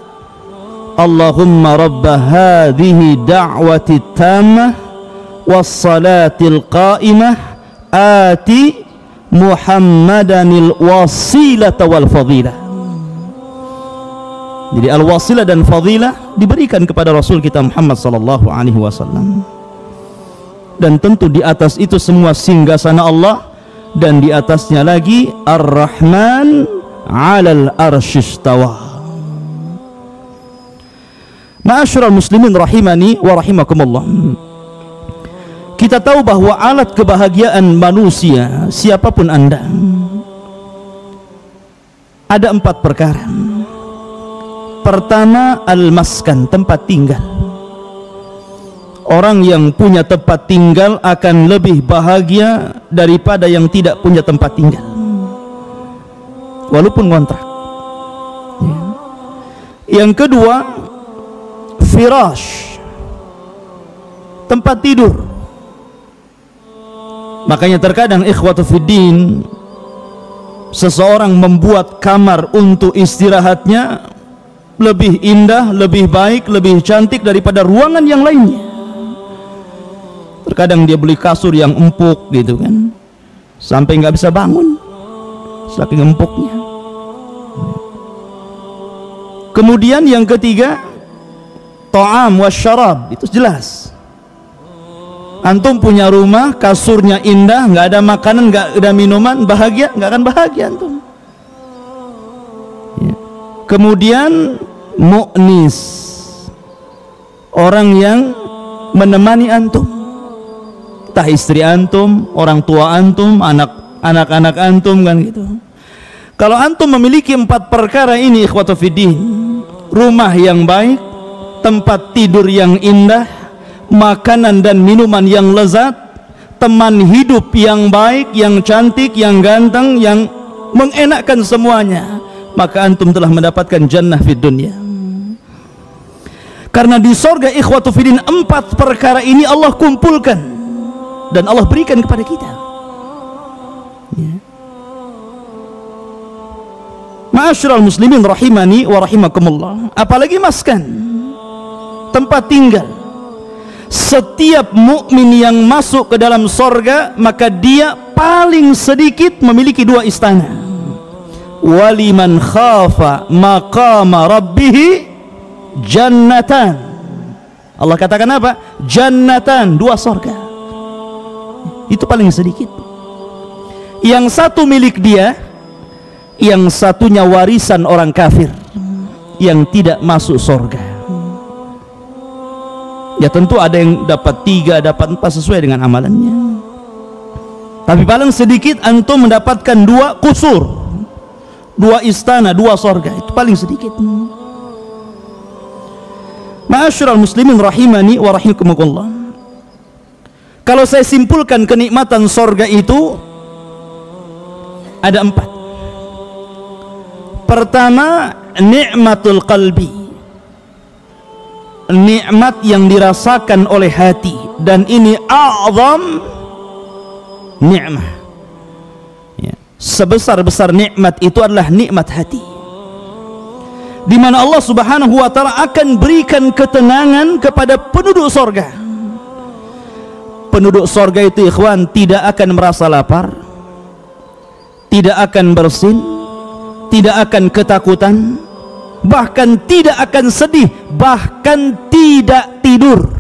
Speaker 4: Allahumma rabba hadhihi da'wati tammah wassalatil qa'imah ati Muhammadanil wasilata wal fadilah. Jadi al-wasilah dan fadilah diberikan kepada Rasul kita Muhammad sallallahu alaihi wasallam. Dan tentu di atas itu semua singgasana Allah, dan di atasnya lagi Ar-Rahman 'alal arsyistawa. Ma'asyiral muslimin rahimani wa rahimakumullah. Kita tahu bahwa alat kebahagiaan manusia, siapapun Anda, ada 4 perkara. Pertama, al-maskan, tempat tinggal. Orang yang punya tempat tinggal akan lebih bahagia daripada yang tidak punya tempat tinggal, walaupun kontrak. Yang kedua, firash, tempat tidur. Makanya terkadang ikhwatu fiddin, seseorang membuat kamar untuk istirahatnya lebih indah, lebih baik, lebih cantik daripada ruangan yang lainnya. Terkadang dia beli kasur yang empuk gitu kan, sampai nggak bisa bangun saking empuknya. Kemudian yang ketiga, ta'am wasyarab, itu jelas. Antum punya rumah, kasurnya indah, nggak ada makanan, nggak ada minuman, bahagia? Nggak akan bahagia antum. Ya. Kemudian mu'nis, orang yang menemani antum, entah istri antum, orang tua antum, anak-anak antum, kan gitu. Kalau antum memiliki 4 perkara ini, ikhwatu fiddin, rumah yang baik, tempat tidur yang indah, makanan dan minuman yang lezat, teman hidup yang baik, yang cantik, yang ganteng, yang mengenakkan semuanya, maka antum telah mendapatkan jannah fid dunya. Karena di sorga ikhwatu fiddin 4 perkara ini Allah kumpulkan dan Allah berikan kepada kita. Ya. Ma'asyiral muslimin rahimani wa rahimakumullah. Apalagi maskan, tempat tinggal. Setiap mukmin yang masuk ke dalam sorga, maka dia paling sedikit memiliki 2 istana. Waliman khafa maqama rabbih jannatan. Allah katakan apa? Jannatan, 2 sorga. Itu paling sedikit. Yang satu milik dia, yang satunya warisan orang kafir yang tidak masuk sorga. Ya tentu ada yang dapat 3, dapat 4 sesuai dengan amalannya. Tapi paling sedikit antum mendapatkan 2 kusur, 2 istana, 2 sorga. Itu paling sedikit. Ma'asyiral muslimin rahimani wa rahimakumullah. Kalau saya simpulkan kenikmatan sorga itu ada 4. Pertama, nikmatul qalbi, nikmat yang dirasakan oleh hati, dan ini a'zam nikmah. Ya. Sebesar-besar nikmat itu adalah nikmat hati, di mana Allah Subhanahu wa taala akan berikan ketenangan kepada penduduk sorga. Penduduk sorga itu ikhwan tidak akan merasa lapar, tidak akan bersin, tidak akan ketakutan, bahkan tidak akan sedih, bahkan tidak tidur.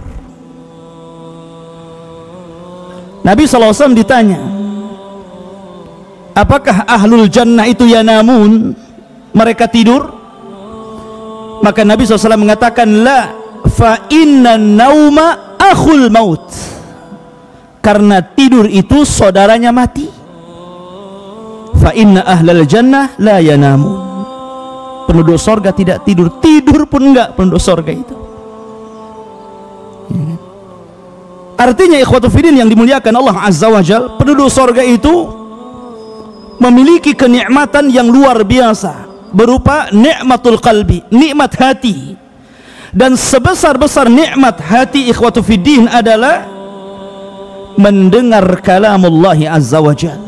Speaker 4: Nabi SAW ditanya, apakah ahlul jannah itu yanamun, mereka tidur? Maka Nabi SAW mengatakan, la, fa inna nauma akhul maut, karena tidur itu saudaranya mati. Fa inna ahlal jannah la yanamun, penduduk sorga tidak tidur, tidur pun enggak penduduk sorga itu. Artinya ikhwatu fiddin yang dimuliakan Allah Azza wa Jal, penduduk sorga itu memiliki kenikmatan yang luar biasa berupa nikmatul qalbi, nikmat hati. Dan sebesar-besar nikmat hati ikhwatu fiddin adalah mendengar kalamullah Azza wa Jal,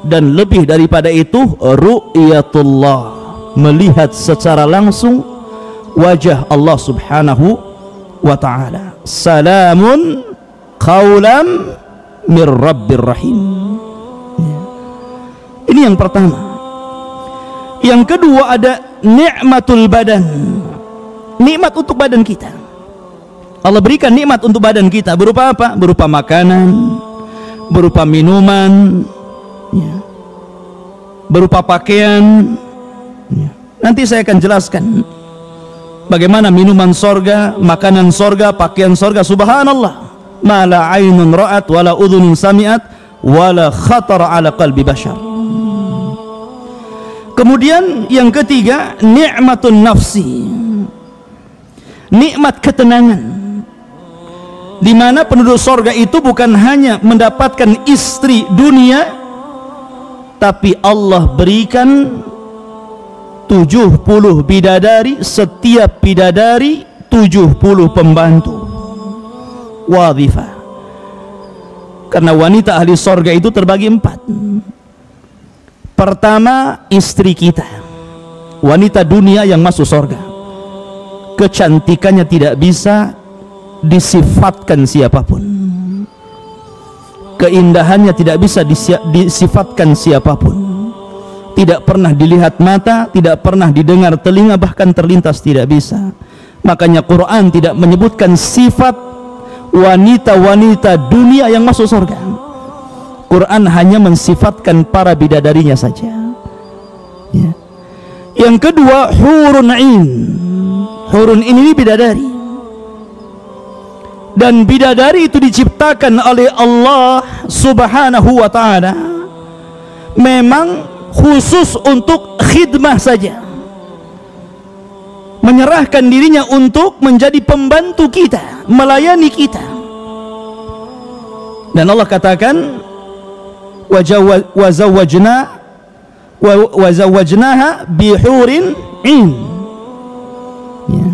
Speaker 4: dan lebih daripada itu ru'yatullah, melihat secara langsung wajah Allah Subhanahu wa ta'ala. Salamun qaulam mir rabbir rahim. Ini yang pertama. Yang kedua ada nikmatul badan, nikmat untuk badan kita. Allah berikan nikmat untuk badan kita berupa apa? Berupa makanan, berupa minuman, ya, berupa pakaian, ya. Nanti saya akan jelaskan bagaimana minuman sorga, makanan sorga, pakaian sorga. Subhanallah, ma la aynun ra'at wala udhunun sami'at wala khatara ala qalbi bashar. Kemudian yang ketiga, nikmatun nafsi, nikmat ketenangan, di mana penduduk sorga itu bukan hanya mendapatkan istri dunia, tapi Allah berikan 70 bidadari, setiap bidadari 70 pembantu wadhifah. Karena wanita ahli sorga itu terbagi 4. Pertama, istri kita, wanita dunia yang masuk sorga, kecantikannya tidak bisa disifatkan siapapun, keindahannya tidak bisa disifatkan siapapun, tidak pernah dilihat mata, tidak pernah didengar telinga, bahkan terlintas tidak bisa. Makanya Quran tidak menyebutkan sifat wanita-wanita dunia yang masuk surga. Quran hanya mensifatkan para bidadarinya saja, ya. Yang kedua, hurun ain. Hurun ini bidadari, dan bidadari itu diciptakan oleh Allah Subhanahu wa ta'ala memang khusus untuk khidmah saja, menyerahkan dirinya untuk menjadi pembantu kita, melayani kita. Dan Allah katakan, wazawwajnaha bihurin in, ya.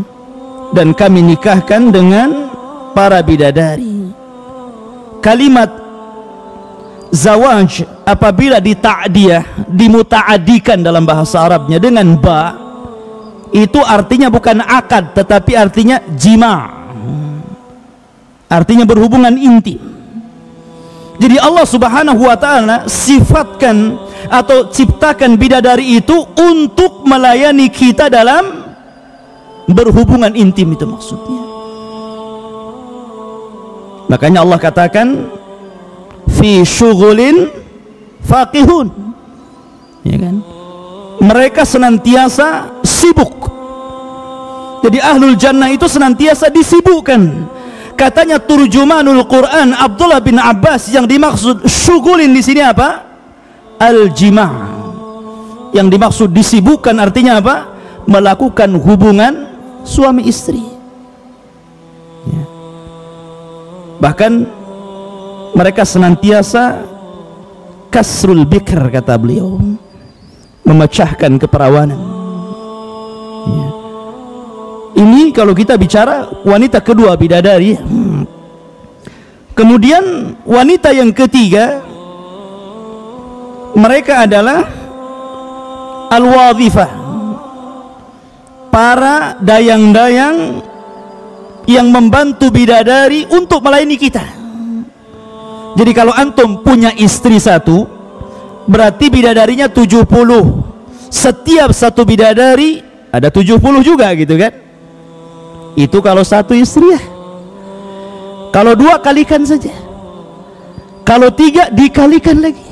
Speaker 4: Dan kami nikahkan dengan para bidadari. Kalimat zawaj apabila dita'diyah, dimuta'adikan dalam bahasa Arabnya dengan ba, itu artinya bukan akad, tetapi artinya jima', artinya berhubungan intim. Jadi Allah Subhanahu wa ta'ala sifatkan atau ciptakan bidadari itu untuk melayani kita dalam berhubungan intim, itu maksudnya. Makanya Allah katakan fi syughulin faqihun, ya kan? Mereka senantiasa sibuk. Jadi ahlul jannah itu senantiasa disibukkan. Katanya turjumanul Quran Abdullah bin Abbas, yang dimaksud syughulin di sini apa? Al-jima'. Yang dimaksud disibukkan artinya apa? Melakukan hubungan suami istri, ya. Bahkan mereka senantiasa kasrul bikr, kata beliau, memecahkan keperawanan, ya. Ini kalau kita bicara wanita kedua bidadari. Kemudian wanita yang ketiga, mereka adalah al-wadhifah, para dayang-dayang yang membantu bidadari untuk melayani kita. Jadi kalau antum punya istri satu, berarti bidadarinya 70. Setiap satu bidadari ada 70 juga gitu kan. Itu kalau satu istri ya. Kalau 2 kalikan saja. Kalau 3 dikalikan lagi.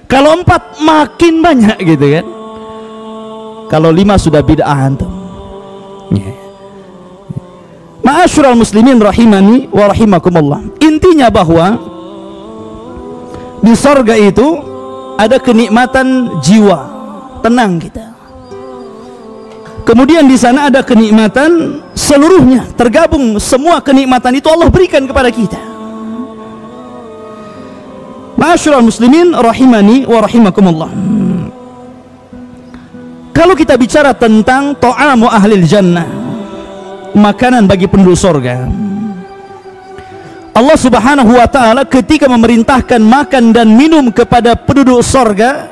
Speaker 4: Kalau 4 makin banyak gitu kan. Kalau 5 sudah bid'ah antum. Ma'asyiral muslimin rahimani wa rahimakumullah. Intinya bahwa di sorga itu ada kenikmatan jiwa, tenang kita. Kemudian di sana ada kenikmatan seluruhnya, tergabung semua kenikmatan itu Allah berikan kepada kita. Ma'asyiral muslimin rahimani wa rahimakumullah. Kalau kita bicara tentang ta'amu ahlil jannah, makanan bagi penduduk surga, Allah subhanahu wa ta'ala ketika memerintahkan makan dan minum kepada penduduk surga,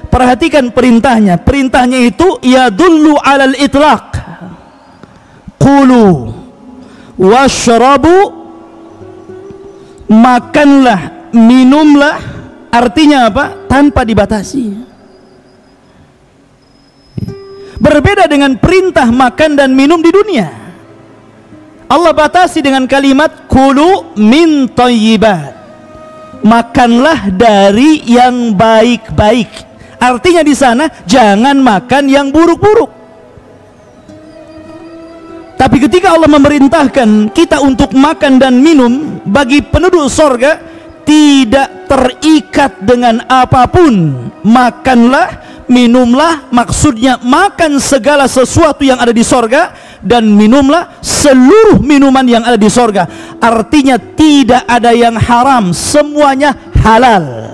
Speaker 4: perhatikan perintahnya. Perintahnya itu yadullu alal itlaq. Qulu washrabu, makanlah, minumlah. Artinya apa? Tanpa dibatasi. Berbeda dengan perintah makan dan minum di dunia. Allah batasi dengan kalimat kulu min thayyibat, makanlah dari yang baik-baik. Artinya di sana jangan makan yang buruk-buruk. Tapi ketika Allah memerintahkan kita untuk makan dan minum bagi penduduk surga, tidak terikat dengan apapun. Makanlah, minumlah, maksudnya makan segala sesuatu yang ada di sorga, dan minumlah seluruh minuman yang ada di sorga. Artinya tidak ada yang haram, semuanya halal.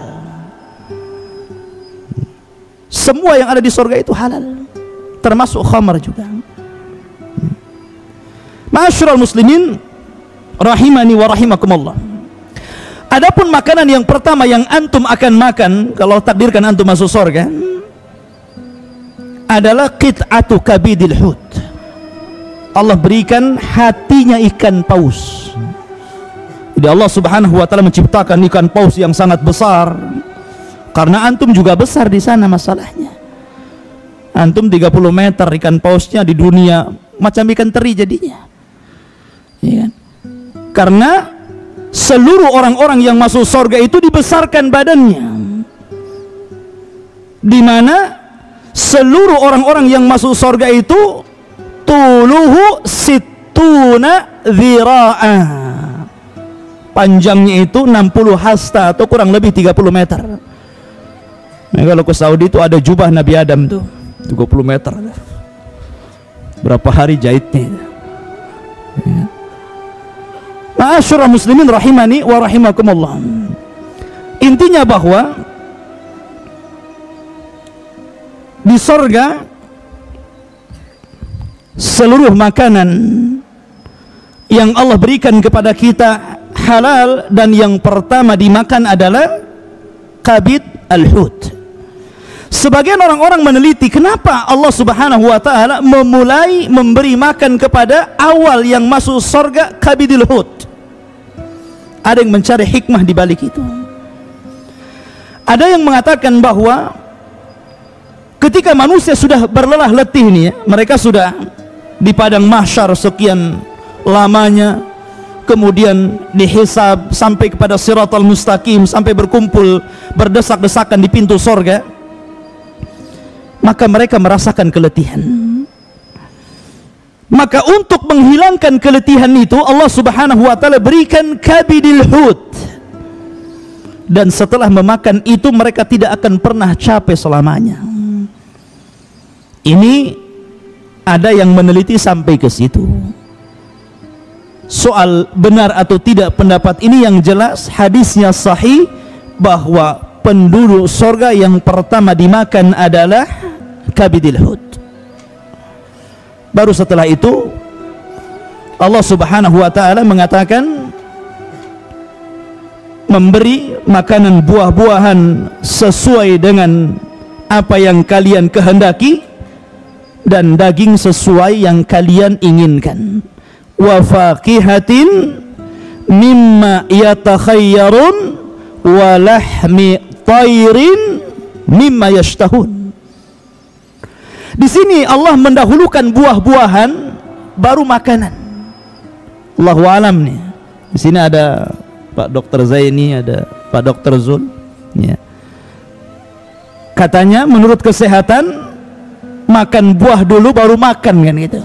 Speaker 4: Semua yang ada di sorga itu halal, termasuk khamar juga. Ma'asyiral muslimin rahimani wa rahimakumullah. Adapun makanan yang pertama yang antum akan makan kalau takdirkan antum masuk sorga adalah qit'atu kabidil hut. Allah berikan hatinya ikan paus. Jadi Allah subhanahu wa ta'ala menciptakan ikan paus yang sangat besar. Karena antum juga besar di sana masalahnya. Antum 30 meter, ikan pausnya di dunia macam ikan teri jadinya. Ya kan? Karena seluruh orang-orang yang masuk surga itu dibesarkan badannya. Di mana seluruh orang-orang yang masuk surga itu tuluhu situna dhira'a, panjangnya itu 60 hasta atau kurang lebih 30 meter. Nah, kalau ke Saudi itu ada jubah Nabi Adam tuh 30 meter. Berapa hari jahitnya. Ya. Ma'asyiral muslimin rahimani wa rahimakumullah. Intinya bahwa di sorga seluruh makanan yang Allah berikan kepada kita halal, dan yang pertama dimakan adalah kabid al-hut. Sebagian orang-orang meneliti kenapa Allah subhanahu wa ta'ala memulai memberi makan kepada awal yang masuk sorga kabidil hut. Ada yang mencari hikmah di balik itu. Ada yang mengatakan bahwa ketika manusia sudah berlelah letih nih ya, mereka sudah di padang mahsyar sekian lamanya, kemudian dihisab sampai kepada siratal mustaqim, sampai berkumpul berdesak-desakan di pintu sorga, maka mereka merasakan keletihan. Maka untuk menghilangkan keletihan itu Allah subhanahu wa ta'ala berikan kabidil hut, dan setelah memakan itu mereka tidak akan pernah capek selamanya. Ini ada yang meneliti sampai ke situ. Soal benar atau tidak pendapat ini, yang jelas hadisnya sahih bahwa penduduk surga yang pertama dimakan adalah kabidil hut. Baru setelah itu Allah subhanahu wa ta'ala mengatakan memberi makanan buah-buahan sesuai dengan apa yang kalian kehendaki, dan daging sesuai yang kalian inginkan. Wa faqihatin mimma yatakhayyarun wa lahmi tayrin mimma yashtahun. Di sini Allah mendahulukan buah-buahan baru makanan. Allahu alam nih. Di sini ada Pak Dr. Zaini, ada Pak Dr. Zul. Ya. Katanya menurut kesehatan makan buah dulu baru makan kan gitu.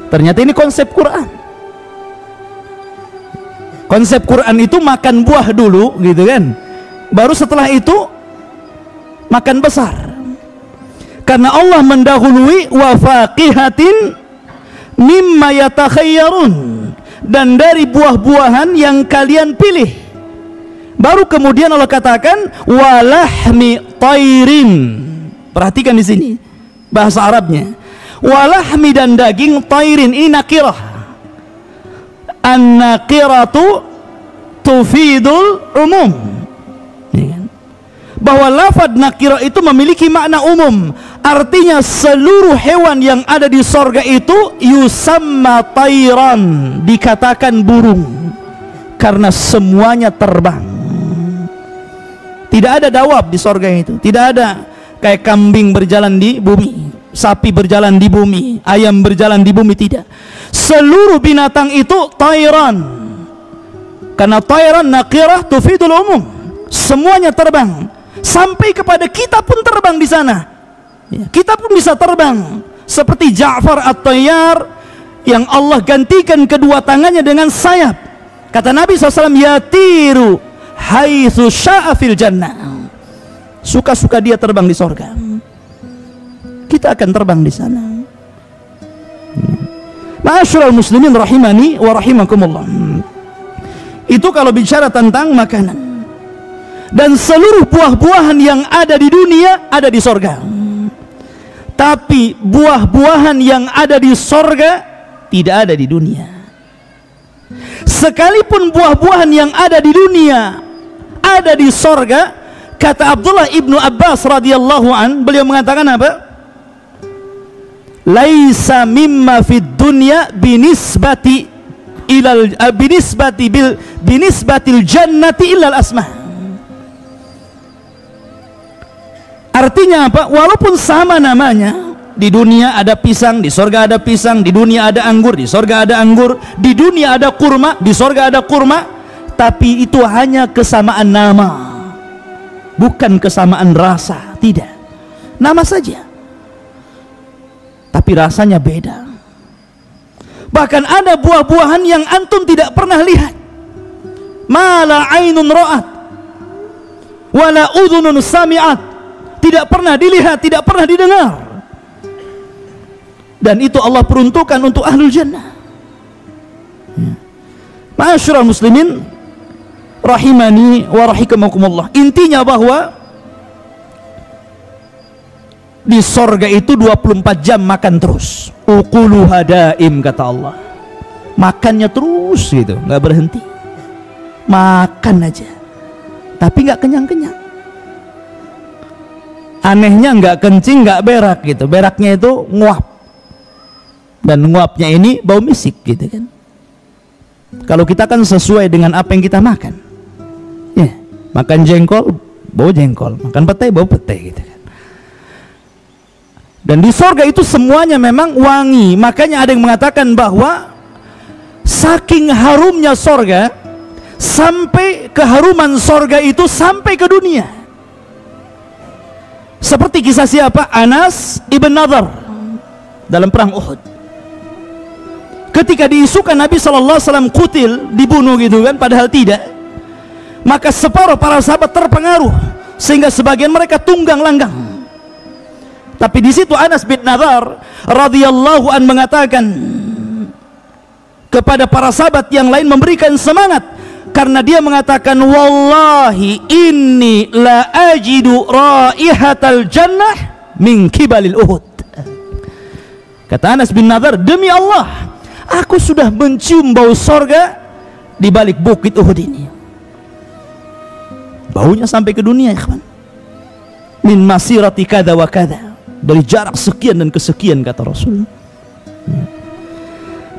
Speaker 4: Ternyata ini konsep Quran. Konsep Quran itu makan buah dulu gitu kan. Baru setelah itu makan besar. Karena Allah mendahului wa faqihatin mimma yatakhayyarun, dan dari buah-buahan yang kalian pilih. Baru kemudian Allah katakan walahmi tairin. Perhatikan di sini bahasa Arabnya. Walahmi, dan daging, tairin ini nakirah. An-nakiratu tufidul umum. Bahwa lafad nakirah itu memiliki makna umum. Artinya seluruh hewan yang ada di sorga itu yusamma tairan, dikatakan burung, karena semuanya terbang. Tidak ada dawab di sorga itu. Tidak ada kayak kambing berjalan di bumi, sapi berjalan di bumi, ayam berjalan di bumi. Tidak. Seluruh binatang itu tairan, karena tairan nakirah tufidul umum. Semuanya terbang. Sampai kepada kita pun terbang di sana. Ya, kita pun bisa terbang seperti Ja'far At-Tayyar yang Allah gantikan kedua tangannya dengan sayap. Kata Nabi SAW, yatiru haitsu sya'a fil jannah. Suka-suka dia terbang di sorga. Kita akan terbang di sana. Ma'asyiral muslimin rahimani wa rahimakumullah. Itu kalau bicara tentang makanan. Dan seluruh buah-buahan yang ada di dunia ada di sorga. Tapi buah-buahan yang ada di sorga tidak ada di dunia. Sekalipun buah-buahan yang ada di dunia ada di sorga, kata Abdullah ibnu Abbas radhiyallahu an, beliau mengatakan apa? Laisa mimma fid dunya binisbati ilal binisbatil jannati illal asma. Artinya apa? Walaupun sama namanya, di dunia ada pisang, di sorga ada pisang, di dunia ada anggur, di sorga ada anggur, di dunia ada kurma, di sorga ada kurma, tapi itu hanya kesamaan nama, bukan kesamaan rasa. Tidak, nama saja, tapi rasanya beda. Bahkan ada buah-buahan yang antum tidak pernah lihat. Ma la ainun ra'at wala udhunun sami'at, tidak pernah dilihat, tidak pernah didengar, dan itu Allah peruntukkan untuk ahlul jannah. Ma'asyiral muslimin rahimani wa rahimakumullah. Intinya bahwa di sorga itu 24 jam makan terus. Uquluha daim, kata Allah. Makannya terus gitu, nggak berhenti. Makan aja, tapi nggak kenyang-kenyang. Anehnya nggak kencing, nggak berak gitu. Beraknya itu nguap, dan nguapnya ini bau misik gitu kan. Kalau kita kan sesuai dengan apa yang kita makan. Ya, makan jengkol bau jengkol, makan petai bau petai gitu kan. Dan di sorga itu semuanya memang wangi. Makanya ada yang mengatakan bahwa saking harumnya sorga, sampai keharuman sorga itu sampai ke dunia. Seperti kisah siapa? Anas ibn Nadhr dalam perang Uhud. Ketika diisukan Nabi SAW kutil, dibunuh gitu kan, padahal tidak. Maka separuh para sahabat terpengaruh sehingga sebagian mereka tunggang langgang. Tapi di situ Anas bin Nadhr radhiyallahu an mengatakan kepada para sahabat yang lain, memberikan semangat, karena dia mengatakan, wallahi inni la ajidu raihatal jannah min kibalil Uhud. Kata Anas bin Nadhr, demi Allah, aku sudah mencium bau sorga di balik bukit Uhud ini. Baunya sampai ke dunia, ikhwan. Min masirati kada wa kada, dari jarak sekian dan kesekian, kata Rasul.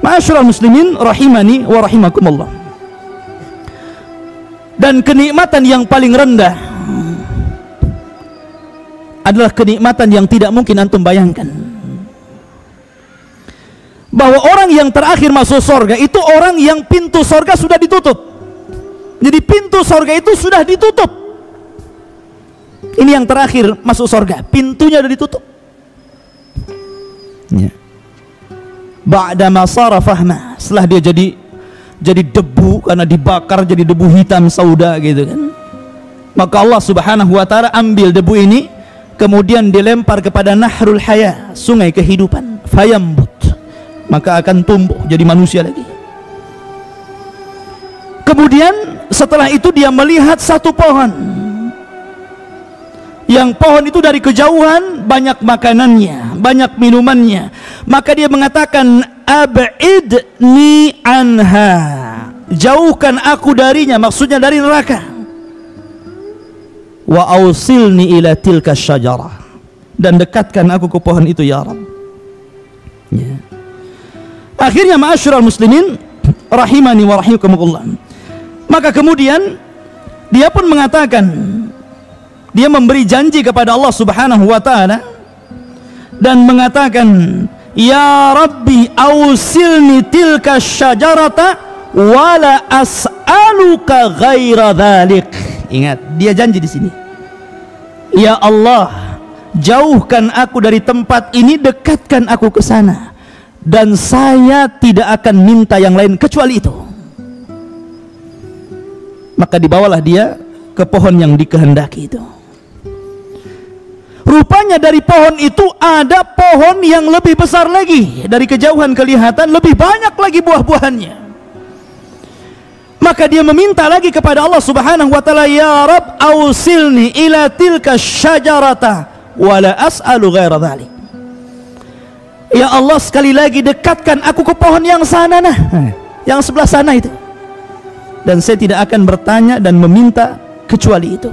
Speaker 4: Ma'asyiral muslimin rahimani wa rahimakumullah. Dan kenikmatan yang paling rendah adalah kenikmatan yang tidak mungkin antum bayangkan. Bahwa orang yang terakhir masuk surga itu orang yang pintu surga sudah ditutup. Jadi pintu surga itu sudah ditutup. Ini yang terakhir masuk surga, pintunya sudah ditutup. Ya. Ba'da ma sara fahma, setelah dia jadi debu karena dibakar jadi debu hitam sauda gitu kan. Maka Allah Subhanahu wa taala ambil debu ini kemudian dilempar kepada nahrul haya, sungai kehidupan, fayambut, maka akan tumbuh jadi manusia lagi. Kemudian setelah itu dia melihat satu pohon, yang pohon itu dari kejauhan banyak makanannya, banyak minumannya. Maka dia mengatakan, ab'idni anha, jauhkan aku darinya, maksudnya dari neraka. Wa ausilni ila tilka syajarah, dan dekatkan aku ke pohon itu ya Rabb. Ya. Akhirnya ma'asyiral muslimin rahimani wa rahimakumullah, maka kemudian dia pun mengatakan, dia memberi janji kepada Allah Subhanahu wa taala dan mengatakan, ya Rabbi ausilni tilka syajarata wala as'aluka ghaira dhalik. Ingat, dia janji di sini, ya Allah, jauhkan aku dari tempat ini, dekatkan aku ke sana, dan saya tidak akan minta yang lain kecuali itu. Maka dibawalah dia ke pohon yang dikehendaki itu. Rupanya dari pohon itu ada pohon yang lebih besar lagi, dari kejauhan kelihatan lebih banyak lagi buah-buahannya. Maka dia meminta lagi kepada Allah Subhanahu wa taala, ya Rabb ausilni ila tilka syajarata wala as'alu ghaira dhalik. Ya Allah, sekali lagi dekatkan aku ke pohon yang sana, nah, yang sebelah sana itu, dan saya tidak akan bertanya dan meminta kecuali itu.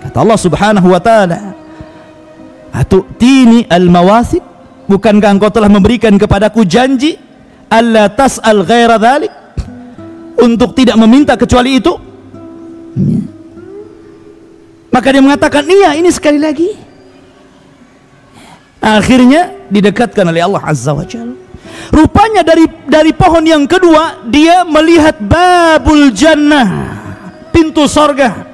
Speaker 4: Kata Allah Subhanahu wa taala, atu'tini al-mawasik, bukankah engkau telah memberikan kepadaku janji alla tas'al ghaira dhalik, untuk tidak meminta kecuali itu? Maka dia mengatakan, iya, ini sekali lagi. Akhirnya didekatkan oleh Allah Azza wa Jalla. Rupanya dari pohon yang kedua dia melihat babul jannah, pintu sorga,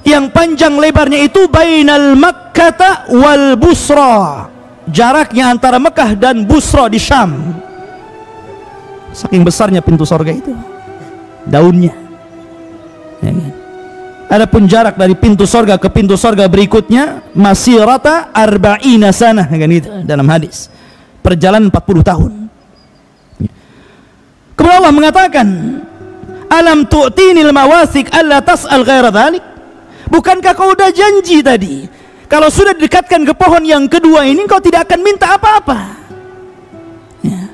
Speaker 4: yang panjang lebarnya itu bainal Makkah wal Busra, jaraknya antara Mekah dan Busra di Syam. Saking besarnya pintu sorga itu, daunnya. Ya kan? Adapun jarak dari pintu sorga ke pintu sorga berikutnya masirata arba'ina sanah, kan itu dalam hadis, perjalanan 40 tahun. Kemudian Allah mengatakan, alam tu'tinil mawasik alla tas'al ghaira dhalik, bukankah kau udah janji tadi kalau sudah didekatkan ke pohon yang kedua ini kau tidak akan minta apa-apa? Ya.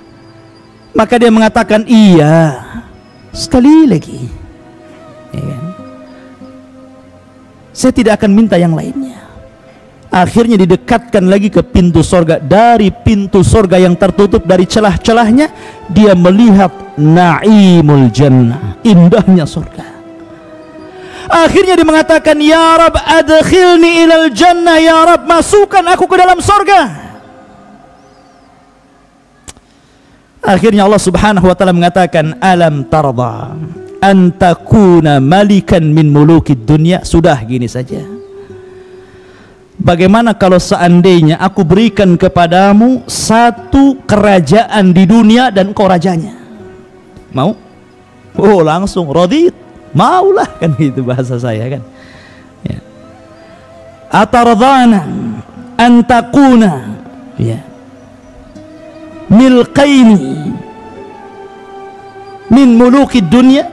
Speaker 4: Maka dia mengatakan, iya, sekali lagi, ya kan? Saya tidak akan minta yang lainnya. Akhirnya didekatkan lagi ke pintu sorga. Dari pintu sorga yang tertutup dari celah-celahnya, dia melihat na'imul jannah, indahnya sorga. Akhirnya dia mengatakan, ya Rab adkhilni ilal jannah, ya Rab masukkan aku ke dalam sorga. Akhirnya Allah Subhanahu wa taala mengatakan, alam tarda an takuna malikan min mulukid dunya. Sudah gini saja, bagaimana kalau seandainya aku berikan kepadamu satu kerajaan di dunia dan kau rajanya? Mau? Oh, langsung radit, maulah, kan itu bahasa saya kan ya. Atardana an takuna, ya, milqaini min mulukid dunya,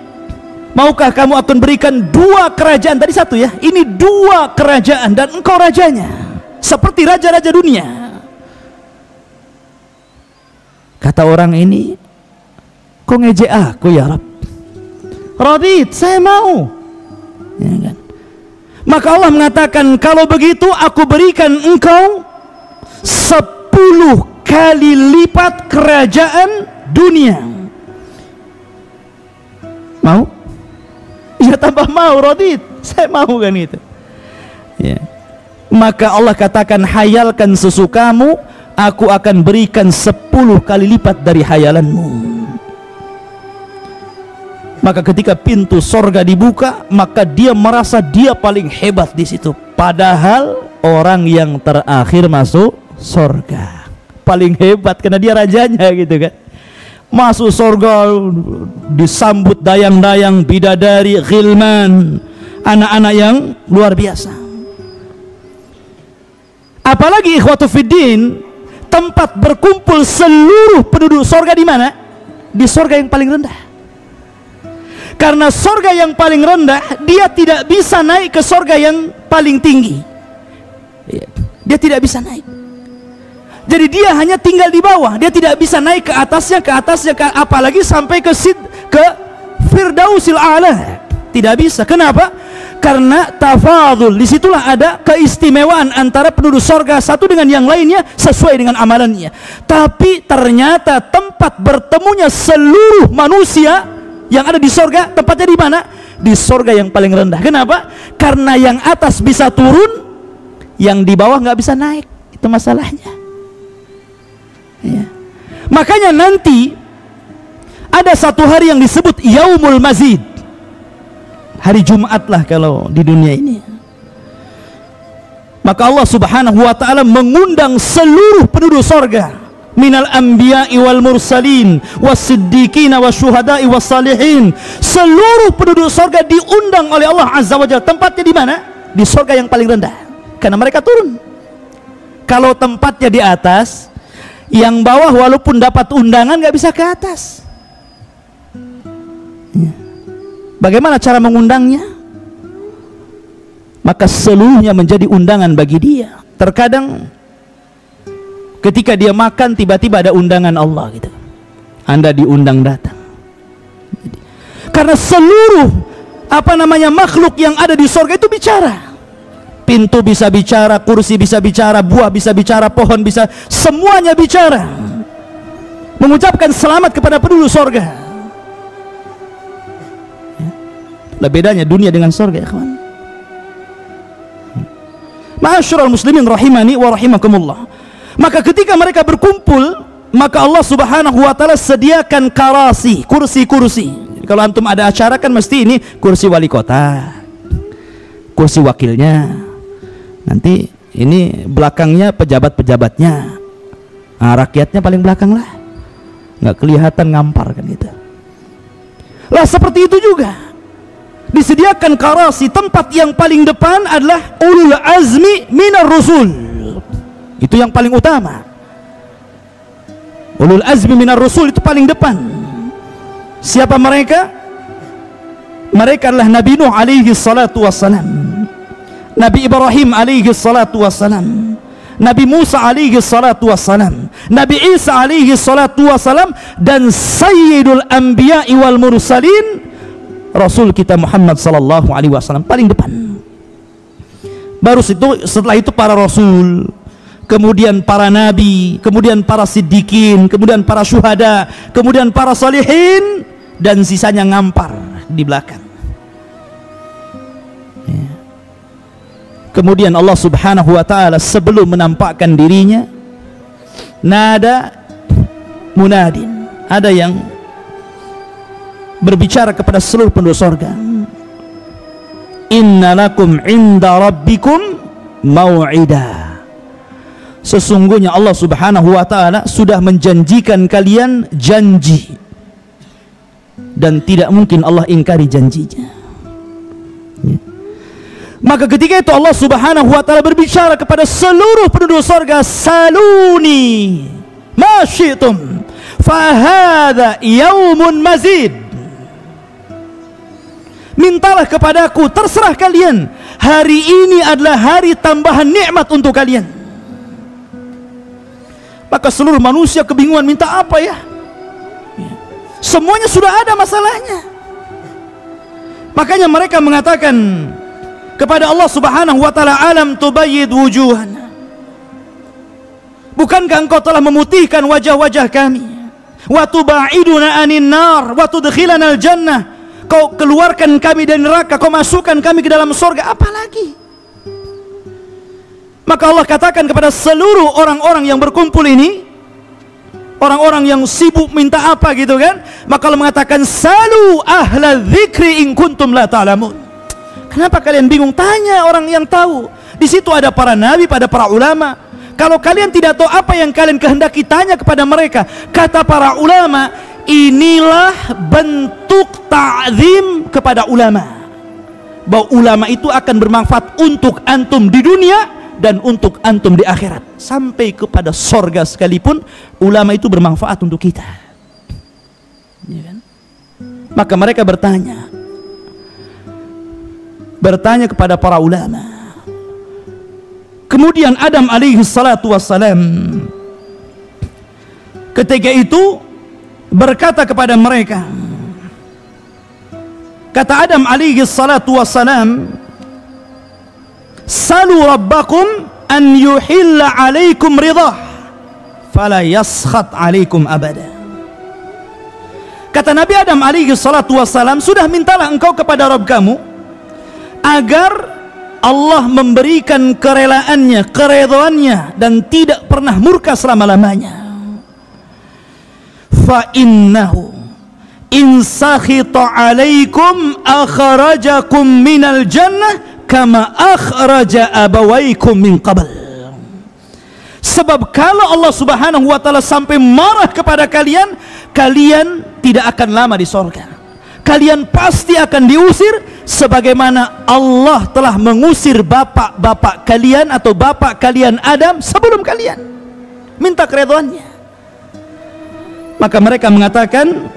Speaker 4: maukah kamu akan berikan dua kerajaan? Tadi satu ya, ini dua kerajaan dan engkau rajanya seperti raja-raja dunia. Kata orang ini, kau ngejek aku ya Rabb? Radit, saya mau, ya kan? Maka Allah mengatakan, kalau begitu aku berikan engkau 10 kali lipat kerajaan dunia. Mau? Ya tambah mau, radit, saya mau, kan itu ya. maka Allah katakan, hayalkan sesukamu, aku akan berikan 10 kali lipat dari hayalanmu. Maka ketika pintu sorga dibuka, maka dia merasa dia paling hebat di situ. Padahal orang yang terakhir masuk sorga paling hebat karena dia rajanya gitu kan. Masuk sorga disambut dayang-dayang, bidadari, ghilman, anak-anak yang luar biasa. Apalagi ikhwatu fiddin, tempat berkumpul seluruh penduduk sorga di mana? Di sorga yang paling rendah. Karena sorga yang paling rendah, dia tidak bisa naik ke sorga yang paling tinggi. Dia tidak bisa naik. Jadi dia hanya tinggal di bawah. Dia tidak bisa naik ke atasnya, apalagi sampai ke Firdausil A'la. Tidak bisa. Kenapa? Karena tafadhul. Disitulah ada keistimewaan antara penduduk sorga satu dengan yang lainnya sesuai dengan amalannya. Tapi ternyata tempat bertemunya seluruh manusia yang ada di sorga, tempatnya di mana? Di sorga yang paling rendah. Kenapa? Karena yang atas bisa turun, yang di bawah nggak bisa naik. Itu masalahnya ya. Makanya nanti ada satu hari yang disebut Yaumul Mazid, hari Jumat lah kalau di dunia ini. Maka Allah subhanahu wa ta'ala mengundang seluruh penduduk sorga, minal anbiya'i wal mursalin wassiddiqina wasyuhada'i wassalihin. Seluruh penduduk sorga diundang oleh Allah azza wa jalla. Tempatnya di mana? Di sorga yang paling rendah, karena mereka turun. Kalau tempatnya di atas, yang bawah walaupun dapat undangan nggak bisa ke atas. Bagaimana cara mengundangnya? Maka seluruhnya menjadi undangan bagi dia. Terkadang ketika dia makan, tiba-tiba ada undangan Allah gitu. Anda diundang datang. Karena seluruh makhluk yang ada di sorga itu bicara. Pintu bisa bicara, kursi bisa bicara, buah bisa bicara, pohon bisa, semuanya bicara. Mengucapkan selamat kepada penduduk sorga. Lah bedanya dunia dengan sorga ya kawan. Ma'asyiral muslimin rahimani wa rahimakumullah. Maka ketika mereka berkumpul, maka Allah subhanahu wa ta'ala sediakan karasi, kursi-kursi. Kalau antum ada acara kan mesti ini kursi wali kota, kursi wakilnya, nanti ini belakangnya pejabat-pejabatnya, nah, rakyatnya paling belakang lah, nggak kelihatan, ngampar kan gitu. Lah seperti itu juga disediakan karasi. Tempat yang paling depan adalah ulul azmi minar rusul. Itu yang paling utama. Ulul azmi minar rusul itu paling depan. Siapa mereka? Mereka adalah Nabi Nuh alaihi salatu wassalam, Nabi Ibrahim alaihi salatu wassalam, Nabi Musa alaihi salatu wassalam, Nabi Isa alaihi salatu wassalam, dan Sayyidul Anbiya'i wal Mursalin, Rasul kita Muhammad sallallahu alaihi wasallam paling depan. Baru setelah itu para rasul, kemudian para nabi, kemudian para siddiqin, kemudian para syuhada, kemudian para salihin, dan sisanya ngampar di belakang. Kemudian Allah subhanahu wa ta'ala sebelum menampakkan dirinya, nada munadin, ada yang berbicara kepada seluruh penduduk sorga, inna lakum inda rabbikum mau'ida. Sesungguhnya Allah subhanahu wa ta'ala sudah menjanjikan kalian janji, dan tidak mungkin Allah ingkari janjinya. Maka ketika itu Allah subhanahu wa ta'ala berbicara kepada seluruh penduduk sorga, saluni ma syi'tum fahadha yaumun mazid. Mintalah kepadaku, terserah kalian, hari ini adalah hari tambahan nikmat untuk kalian. Maka seluruh manusia kebingungan, minta apa ya? Semuanya sudah ada masalahnya. Makanya mereka mengatakan kepada Allah subhanahu wa ta'ala, alam tubayyid wujuhana, bukankah engkau telah memutihkan wajah-wajah kami, wa tubaiduna anin nar wa tudkhilana al jannah, kau keluarkan kami dari neraka, kau masukkan kami ke dalam surga, apalagi? Maka Allah katakan kepada seluruh orang-orang yang berkumpul ini, orang-orang yang sibuk minta apa gitu kan, maka Allah mengatakan salu ahla dzikri in kuntum la ta'lamun. Kenapa kalian bingung? Tanya orang yang tahu. Di situ ada para nabi, pada para ulama. Kalau kalian tidak tahu apa yang kalian kehendaki, tanya kepada mereka. Kata para ulama, inilah bentuk ta'zim kepada ulama, bahwa ulama itu akan bermanfaat untuk antum di dunia dan untuk antum di akhirat. Sampai kepada sorga sekalipun ulama itu bermanfaat untuk kita, ya kan? Maka mereka bertanya kepada para ulama. Kemudian Adam alaihi salatu wassalam ketika itu berkata kepada mereka, kata Adam alaihi salatu wassalam, salu rabbakum an yuhilla alaikum ridah fala yaskhat alaikum abada. Kata Nabi Adam alaihi salatu wassalam, sudah mintalah engkau kepada Rabb kamu agar Allah memberikan kerelaannya, keredoannya, dan tidak pernah murka selama-lamanya. Fa innahu in sakhita alaikum akhrajakum minal jannah kama akhraja abawaikum min qabl. Sebab kalau Allah subhanahu wa ta'ala sampai marah kepada kalian, kalian tidak akan lama di sorga. Kalian pasti akan diusir sebagaimana Allah telah mengusir bapak-bapak kalian atau bapak kalian Adam sebelum kalian. Minta keridhaannya. Maka mereka mengatakan,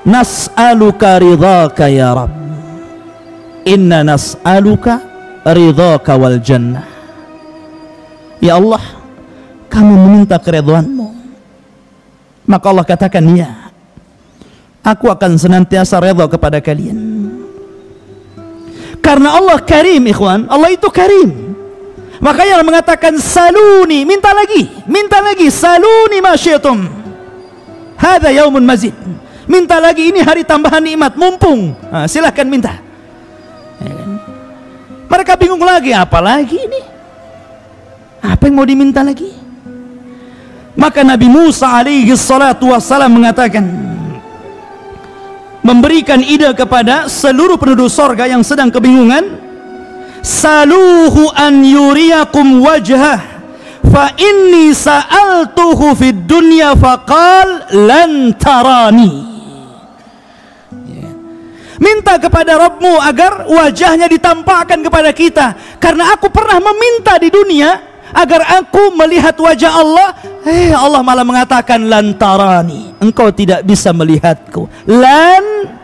Speaker 4: nas'aluka ridhaka ya Rabb, inna nas'aluka ridhaka wal jannah. Ya Allah, kami meminta keridhaanmu. Maka Allah katakan, ya, aku akan senantiasa redha kepada kalian. Karena Allah karim, ikhwan. Allah itu karim. Makanya Allah mengatakan saluni, minta lagi, saluni ma syi'tum, hadza yaumun mazid. Minta lagi, ini hari tambahan nikmat, mumpung. Nah, silahkan minta. Ya kan? Mereka bingung lagi, apa lagi ini? Apa yang mau diminta lagi? Maka Nabi Musa alaihi salatu wassalam mengatakan, memberikan ide kepada seluruh penduduk sorga yang sedang kebingungan, saluhu an yuriyakum wajhah fa inni sa'altuhu fid dunya faqal lan tarani. Minta kepada Rabbmu agar wajahnya ditampakkan kepada kita, karena aku pernah meminta di dunia agar aku melihat wajah Allah. Allah malah mengatakan lan tarani, engkau tidak bisa melihatku. Lan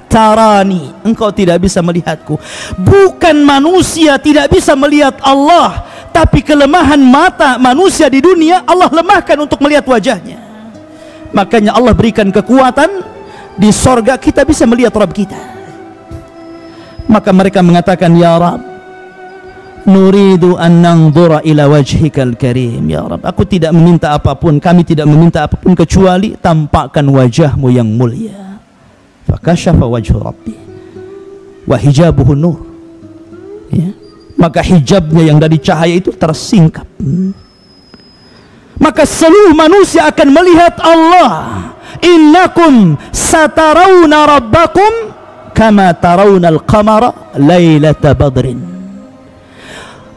Speaker 4: tarani, engkau tidak bisa melihatku. Bukan manusia tidak bisa melihat Allah, tapi kelemahan mata manusia di dunia Allah lemahkan untuk melihat wajahnya. Makanya Allah berikan kekuatan, di sorga kita bisa melihat Rabb kita. Maka mereka mengatakan, ya Rabb, nuridu an nanzura ila wajhikal karim. Ya Rabb, aku tidak meminta apapun, kami tidak meminta apapun kecuali tampakkan wajahmu yang mulia. Fakashafa wajhu Rabbi wa hijabuhu nur. Ya. Maka hijabnya yang dari cahaya itu tersingkap. Maka seluruh manusia akan melihat Allah. Innakum satarawna rabbakum kama tarawna al-qamara lailata badrin.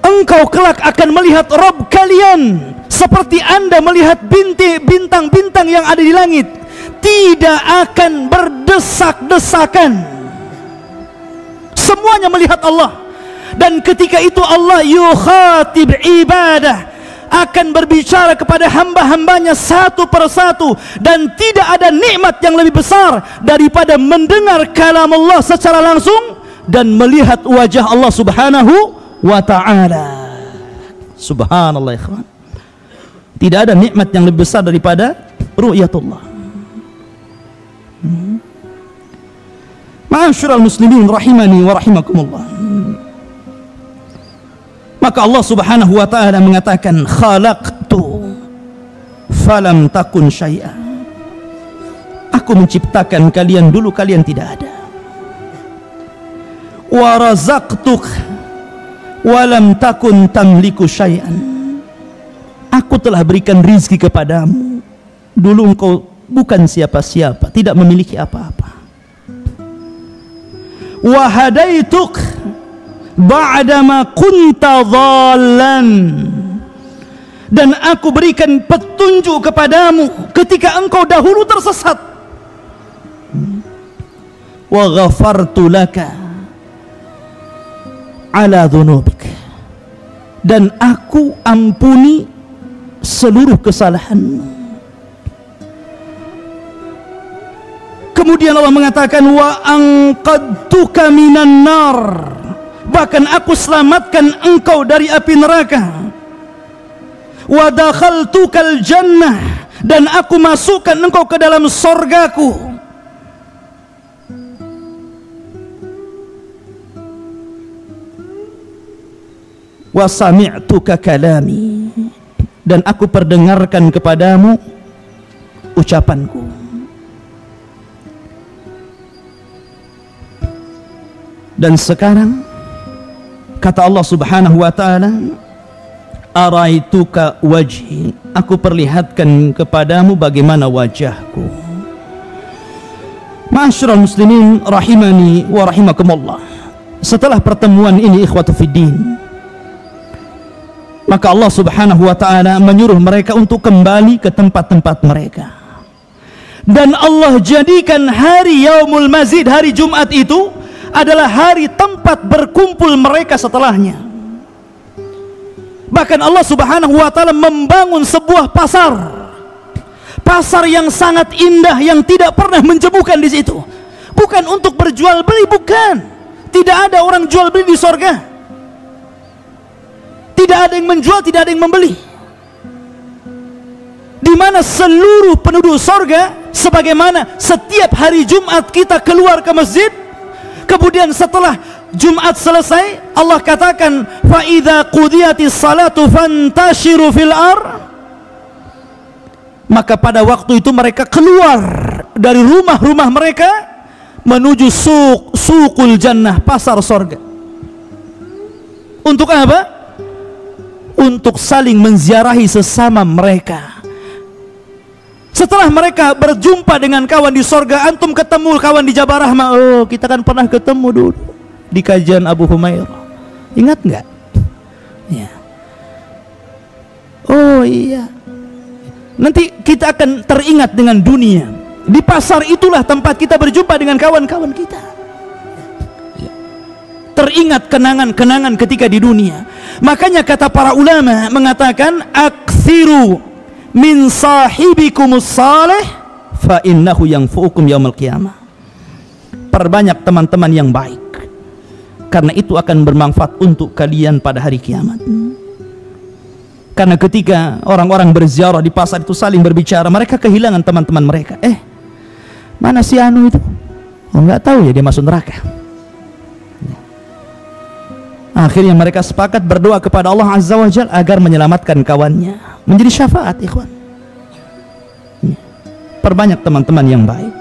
Speaker 4: Engkau kelak akan melihat Rabb kalian seperti anda melihat bintang-bintang yang ada di langit. Tidak akan berdesak-desakan. Semuanya melihat Allah. Dan ketika itu Allah yukhatib ibadah, akan berbicara kepada hamba-hambanya satu persatu. Dan tidak ada nikmat yang lebih besar daripada mendengar kalam Allah secara langsung dan melihat wajah Allah subhanahu wa ta'ala. Subhanallah ikhwan. Tidak ada nikmat yang lebih besar daripada ru'yatullah. Ma'asyiral muslimin rahimani wa rahimakumullah. Maka Allah subhanahu wa ta'ala mengatakan, khalaqtu falam takun syai'a. Aku menciptakan kalian dulu kalian tidak ada. Wa razaqtuk walam takun tamliku syai'an. Aku telah berikan rizki kepadamu, dulu engkau bukan siapa-siapa, tidak memiliki apa-apa. Wa hadaituk ba'dama kunta dhallan, dan aku berikan petunjuk kepadamu ketika engkau dahulu tersesat. Wa ghafartu laka ala dhunubik, dan aku ampuni seluruh kesalahanmu. Kemudian Allah mengatakan wa anqadtuka minan nar, bahkan aku selamatkan engkau dari api neraka. Wa dakhaltukal jannah, dan aku masukkan engkau ke dalam sorgaku. Wa sami'tuka kalami, dan aku perdengarkan kepadamu ucapanku. Dan sekarang kata Allah Subhanahu wa ta'ala, araituka wajhi, aku perlihatkan kepadamu bagaimana wajahku. Ma'asyiral muslimin rahimani wa rahimakumullah, setelah pertemuan ini ikhwatu fiddin, maka Allah Subhanahu wa ta'ala menyuruh mereka untuk kembali ke tempat-tempat mereka. Dan Allah jadikan hari Yaumul Mazid, hari Jumat itu adalah hari tempat berkumpul mereka setelahnya. Bahkan Allah Subhanahu wa ta'ala membangun sebuah pasar yang sangat indah, yang tidak pernah menjemukan di situ. Bukan untuk berjual beli, bukan. Tidak ada orang jual beli di sorga. Tidak ada yang menjual, tidak ada yang membeli. Di mana seluruh penduduk sorga, sebagaimana setiap hari Jumat kita keluar ke masjid, kemudian setelah Jumat selesai, Allah katakan fa idza qudiyatis salatu fantashiru fil ar, maka pada waktu itu mereka keluar dari rumah-rumah mereka menuju suqul jannah, pasar sorga. Untuk apa? Untuk saling menziarahi sesama mereka. Setelah mereka berjumpa dengan kawan di sorga, antum ketemu kawan di Jabal Rahmah, oh kita kan pernah ketemu dulu di kajian Abu Humairah, ingat nggak? Ya. Oh iya. Nanti kita akan teringat dengan dunia. Di pasar itulah tempat kita berjumpa dengan kawan-kawan kita. Ya. Teringat kenangan-kenangan ketika di dunia. Makanya kata para ulama mengatakan, akthiru min sahibikumus salih fa innahu yanfu'ukum yaumil qiyamah. Perbanyak teman-teman yang baik, karena itu akan bermanfaat untuk kalian pada hari kiamat. Karena ketika orang-orang berziarah di pasar itu saling berbicara, mereka kehilangan teman-teman mereka. Mana si anu itu? Oh, nggak tahu ya, dia masuk neraka. Akhirnya mereka sepakat berdoa kepada Allah Azza wa Jalla agar menyelamatkan kawannya, menjadi syafaat, ikhwan. Perbanyak teman-teman yang baik.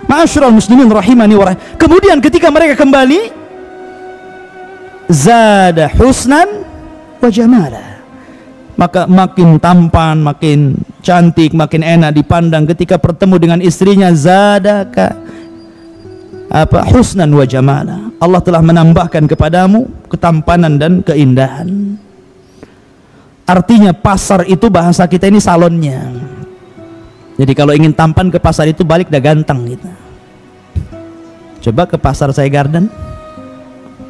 Speaker 4: Ma'asyiral muslimin rahimani wa rahimah. Kemudian ketika mereka kembali, zada husnan wa jamala, maka makin tampan, makin cantik, makin enak dipandang ketika bertemu dengan istrinya. Zadaka husnan wa jamala, Allah telah menambahkan kepadamu ketampanan dan keindahan. Artinya pasar itu bahasa kita ini salonnya. Jadi kalau ingin tampan ke pasar itu balik dah ganteng gitu. Coba ke pasar saya Garden,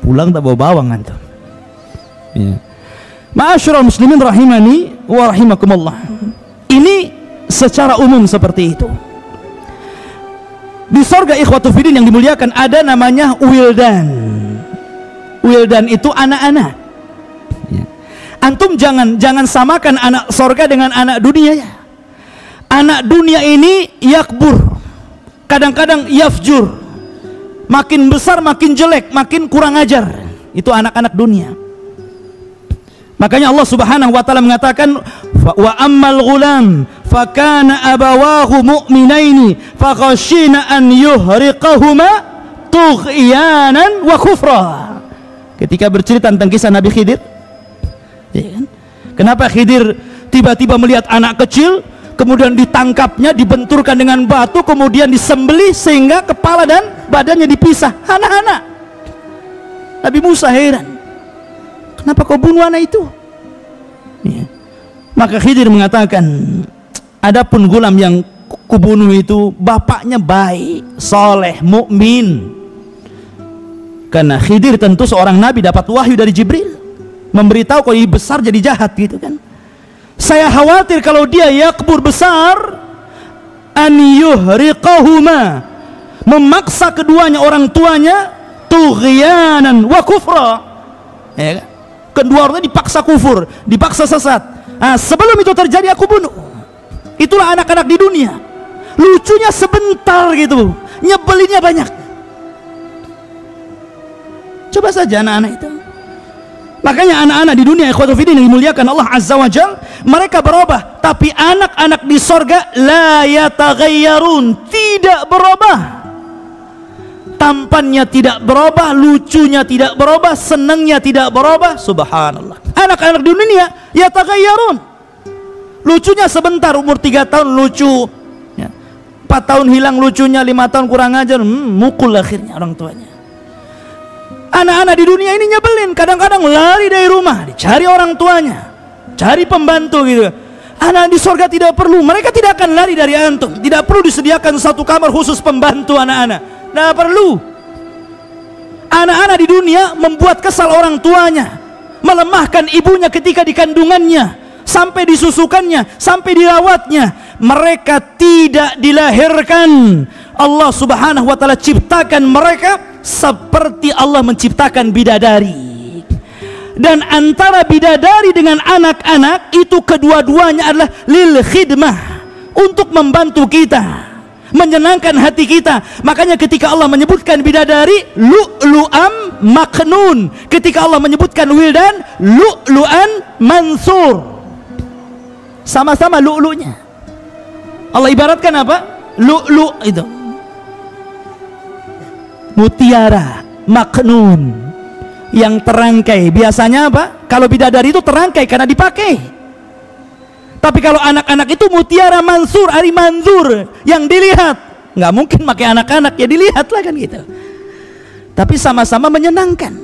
Speaker 4: pulang tak bawa bawang antum. Ya. Ma'asyiral muslimin rahimani wa rahimakumullah. Ini secara umum seperti itu. Di sorga ikhwatu fiddin yang dimuliakan ada namanya wildan. Wildan itu anak-anak. Ya. Antum jangan samakan anak sorga dengan anak dunia ya. Anak dunia ini yakbur, kadang-kadang yafjur, makin besar makin jelek, makin kurang ajar. Itu anak-anak dunia. Makanya Allah Subhanahu wa ta'ala mengatakan, wa ammal ghulam fakana abawahu mu'minaini fakhashina an yuhriqahuma tughyanan wa kufra. ketika bercerita tentang kisah Nabi Khidir, ya kan? Kenapa Khidir tiba-tiba melihat anak kecil, kemudian ditangkapnya, dibenturkan dengan batu, kemudian disembelih sehingga kepala dan badannya dipisah. Anak-anak. Nabi Musa heran, kenapa kau bunuh anak itu? Ya. Maka Khidir mengatakan, adapun gulam yang kubunuh itu bapaknya baik, soleh, mukmin. Karena Khidir tentu seorang nabi, dapat wahyu dari Jibril memberitahu kau ini besar jadi jahat gitu kan. Saya khawatir kalau dia yakbur besar, an yuhriqahuma, memaksa keduanya orang tuanya tughyanan wa kufra, ya kan? Kedua orangnya dipaksa kufur, dipaksa sesat. Nah, sebelum itu terjadi aku bunuh. Itulah anak-anak di dunia, lucunya sebentar gitu, nyebelinnya banyak. Coba saja anak-anak itu. Makanya anak-anak di dunia, ikhwatul fiddin yang dimuliakan Allah Azza wa Jal, mereka berubah, tapi anak-anak di sorga la yataghayyarun, tidak berubah. Tampannya tidak berubah, lucunya tidak berubah, senangnya tidak berubah. Subhanallah. Anak-anak di dunia yataghayyarun, lucunya sebentar, umur 3 tahun lucu, 4 tahun hilang lucunya, 5 tahun kurang ajar, mukul akhirnya orang tuanya. Anak-anak di dunia ini nyebelin, kadang-kadang lari dari rumah, dicari orang tuanya, cari pembantu gitu. Anak di sorga tidak perlu, mereka tidak akan lari dari antum, tidak perlu disediakan satu kamar khusus pembantu anak-anak, tidak perlu. Anak-anak di dunia membuat kesal orang tuanya, melemahkan ibunya ketika di kandungannya, sampai disusukannya, sampai dirawatnya. Mereka tidak dilahirkan, Allah Subhanahu wa ta'ala ciptakan mereka seperti Allah menciptakan bidadari. Dan antara bidadari dengan anak-anak itu kedua-duanya adalah lil khidmah, untuk membantu kita, menyenangkan hati kita. Makanya ketika Allah menyebutkan bidadari lu'lu'am maknun, ketika Allah menyebutkan wildan lu'lu'an mansur, sama-sama lu'lu'nya. Allah ibaratkan apa? Lu'lu' itu mutiara maknun, yang terangkai. Biasanya apa? Kalau bidadari itu terangkai karena dipakai. Tapi kalau anak-anak itu mutiara mansur, ari manzur, yang dilihat. Nggak mungkin pakai anak-anak, ya dilihat lah kan gitu. Tapi sama-sama menyenangkan.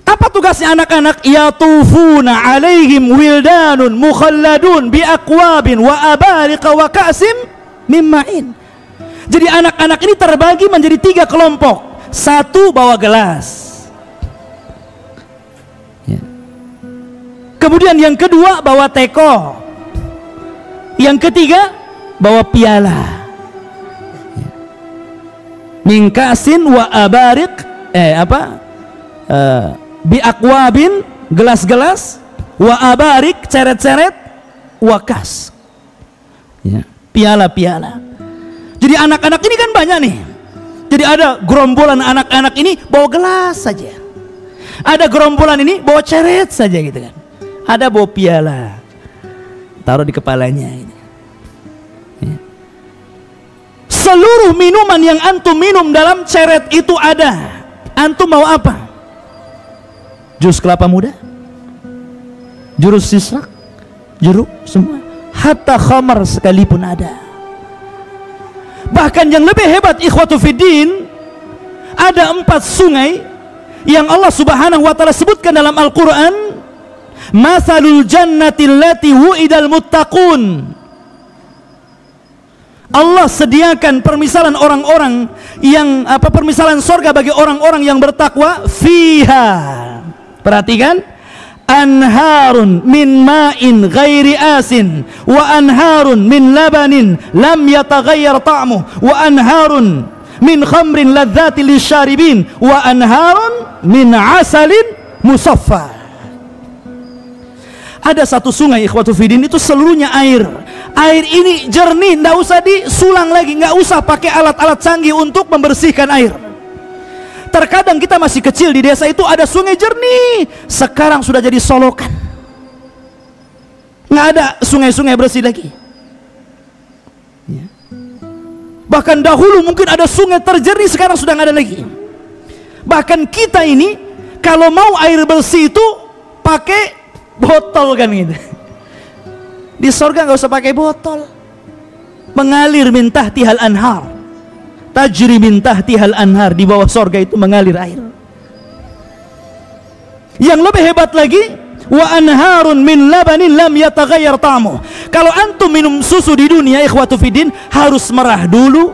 Speaker 4: Apa tugasnya anak-anak? Yatufuna alaihim wildanun mukhalladun bi aqwabin wa abariqa wa ka'sim min ma'in. Jadi anak-anak ini terbagi menjadi 3 kelompok. Satu bawa gelas, ya. Kemudian yang kedua bawa teko, yang ketiga bawa piala, ya. Min ka'sin wa abariq, bi aqwabin, gelas-gelas, wa abarik, ceret-ceret, wa kas, ya, piala-piala. Jadi anak-anak ini kan banyak nih. Jadi ada gerombolan anak-anak ini bawa gelas saja, ada gerombolan ini bawa ceret saja gitu kan, ada bawa piala, taruh di kepalanya ini. Ya. Seluruh minuman yang antum minum dalam ceret itu ada. Antum mau apa? Jus kelapa muda, jurus sisrak, jeruk, semua. Hatta khamar sekalipun ada. Bahkan yang lebih hebat, ikhwatu fiddin, ada 4 sungai yang Allah Subhanahu wa ta'ala sebutkan dalam Al-Quran. Mathalul jannati allati wu'idal muttaqun. Allah sediakan permisalan orang-orang yang permisalan sorga bagi orang-orang yang bertakwa. Fiha, perhatikan, anharun min ma'in ghairi asin wa anharun min labanin lam yataghayyar ta'muh wa anharun min khamrin ladzati lisyaribin wa anharun min asalin musaffa. Ada satu sungai, ikhwatu fiddin, itu seluruhnya air. Air ini jernih, tidak usah disulang lagi, nggak usah pakai alat-alat canggih untuk membersihkan air. Terkadang kita masih kecil di desa itu ada sungai jernih, sekarang sudah jadi solokan, nggak ada sungai-sungai bersih lagi. Ya. Bahkan dahulu mungkin ada sungai terjernih, sekarang sudah nggak ada lagi. Bahkan kita ini kalau mau air bersih itu pakai botol kan gitu. Di surga nggak usah pakai botol, mengalir min tahtihal anhar, tajri min tahtihal anhar, di bawah surga itu mengalir air. Yang lebih hebat lagi, wa anharun min labanin lam yataghayyar ta'muh. Kalau antum minum susu di dunia ikhwatu fiddin, harus merah dulu,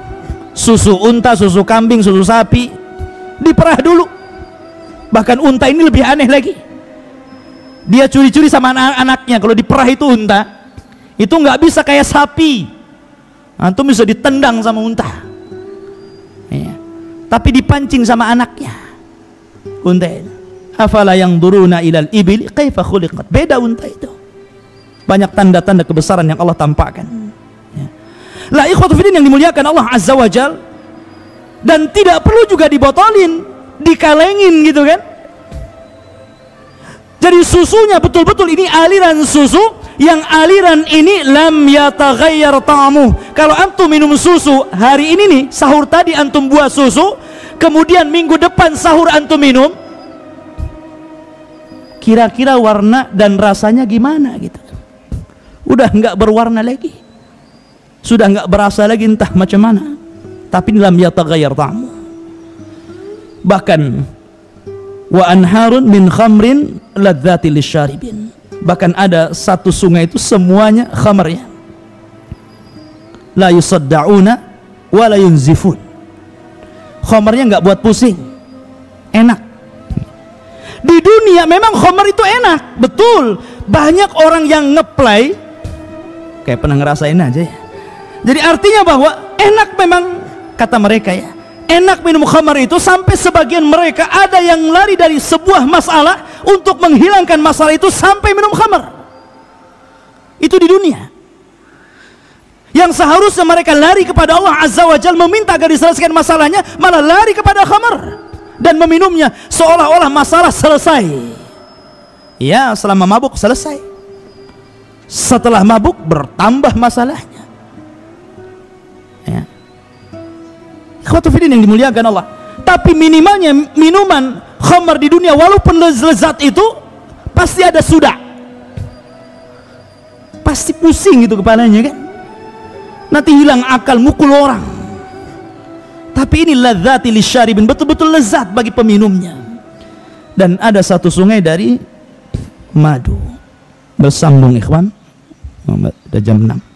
Speaker 4: susu unta, susu kambing, susu sapi diperah dulu. Bahkan unta ini lebih aneh lagi, dia curi-curi sama anak-anaknya. Kalau diperah itu unta itu nggak bisa kayak sapi, antum bisa ditendang sama unta ya. Tapi dipancing sama anaknya unta ini. Afala yanzuruna ilal ibil kaifa khuliqat. Beda unta itu, banyak tanda-tanda kebesaran yang Allah tampakkan ya. Lah ikhwatu fiddin yang dimuliakan Allah azza wa jal, dan tidak perlu juga dibotolin, dikalengin gitu kan. Jadi susunya betul-betul ini aliran susu yang aliran ini lam yataghayyar ta'muh. Kalau antum minum susu hari ini nih, sahur tadi antum buat susu, kemudian minggu depan sahur antum minum, kira-kira warna dan rasanya gimana gitu? Udah nggak berwarna lagi, sudah nggak berasa lagi, entah macam mana. Tapi lam yataghayyar ta'muh. Bahkan wa anharun min khamrin ladzati lisyaribin. Bahkan ada satu sungai itu semuanya khamrnya, la yusaddauna wa la yunzifun. Khamrnya nggak buat pusing, enak. Di dunia memang khamr itu enak, betul. Banyak orang yang ngeplay kayak pernah ngerasain aja ya. Jadi artinya bahwa enak memang, kata mereka ya, enak minum khamar itu, sampai sebagian mereka ada yang lari dari sebuah masalah untuk menghilangkan masalah itu sampai minum khamar. Itu di dunia. Yang seharusnya mereka lari kepada Allah azza wa jalla meminta agar diselesaikan masalahnya, malah lari kepada khamar dan meminumnya seolah-olah masalah selesai. Ya, selama mabuk selesai, setelah mabuk bertambah masalahnya ya. Ikhwatu fiddin yang dimuliakan Allah. Tapi minimalnya minuman khamar di dunia, walaupun lezat itu, pasti ada sudah, pasti pusing gitu kepalanya kan, nanti hilang akal, mukul orang. Tapi ini ladzati lisyaribin, betul-betul lezat bagi peminumnya. Dan ada satu sungai dari madu. Bersambung ikhwan, udah jam 6.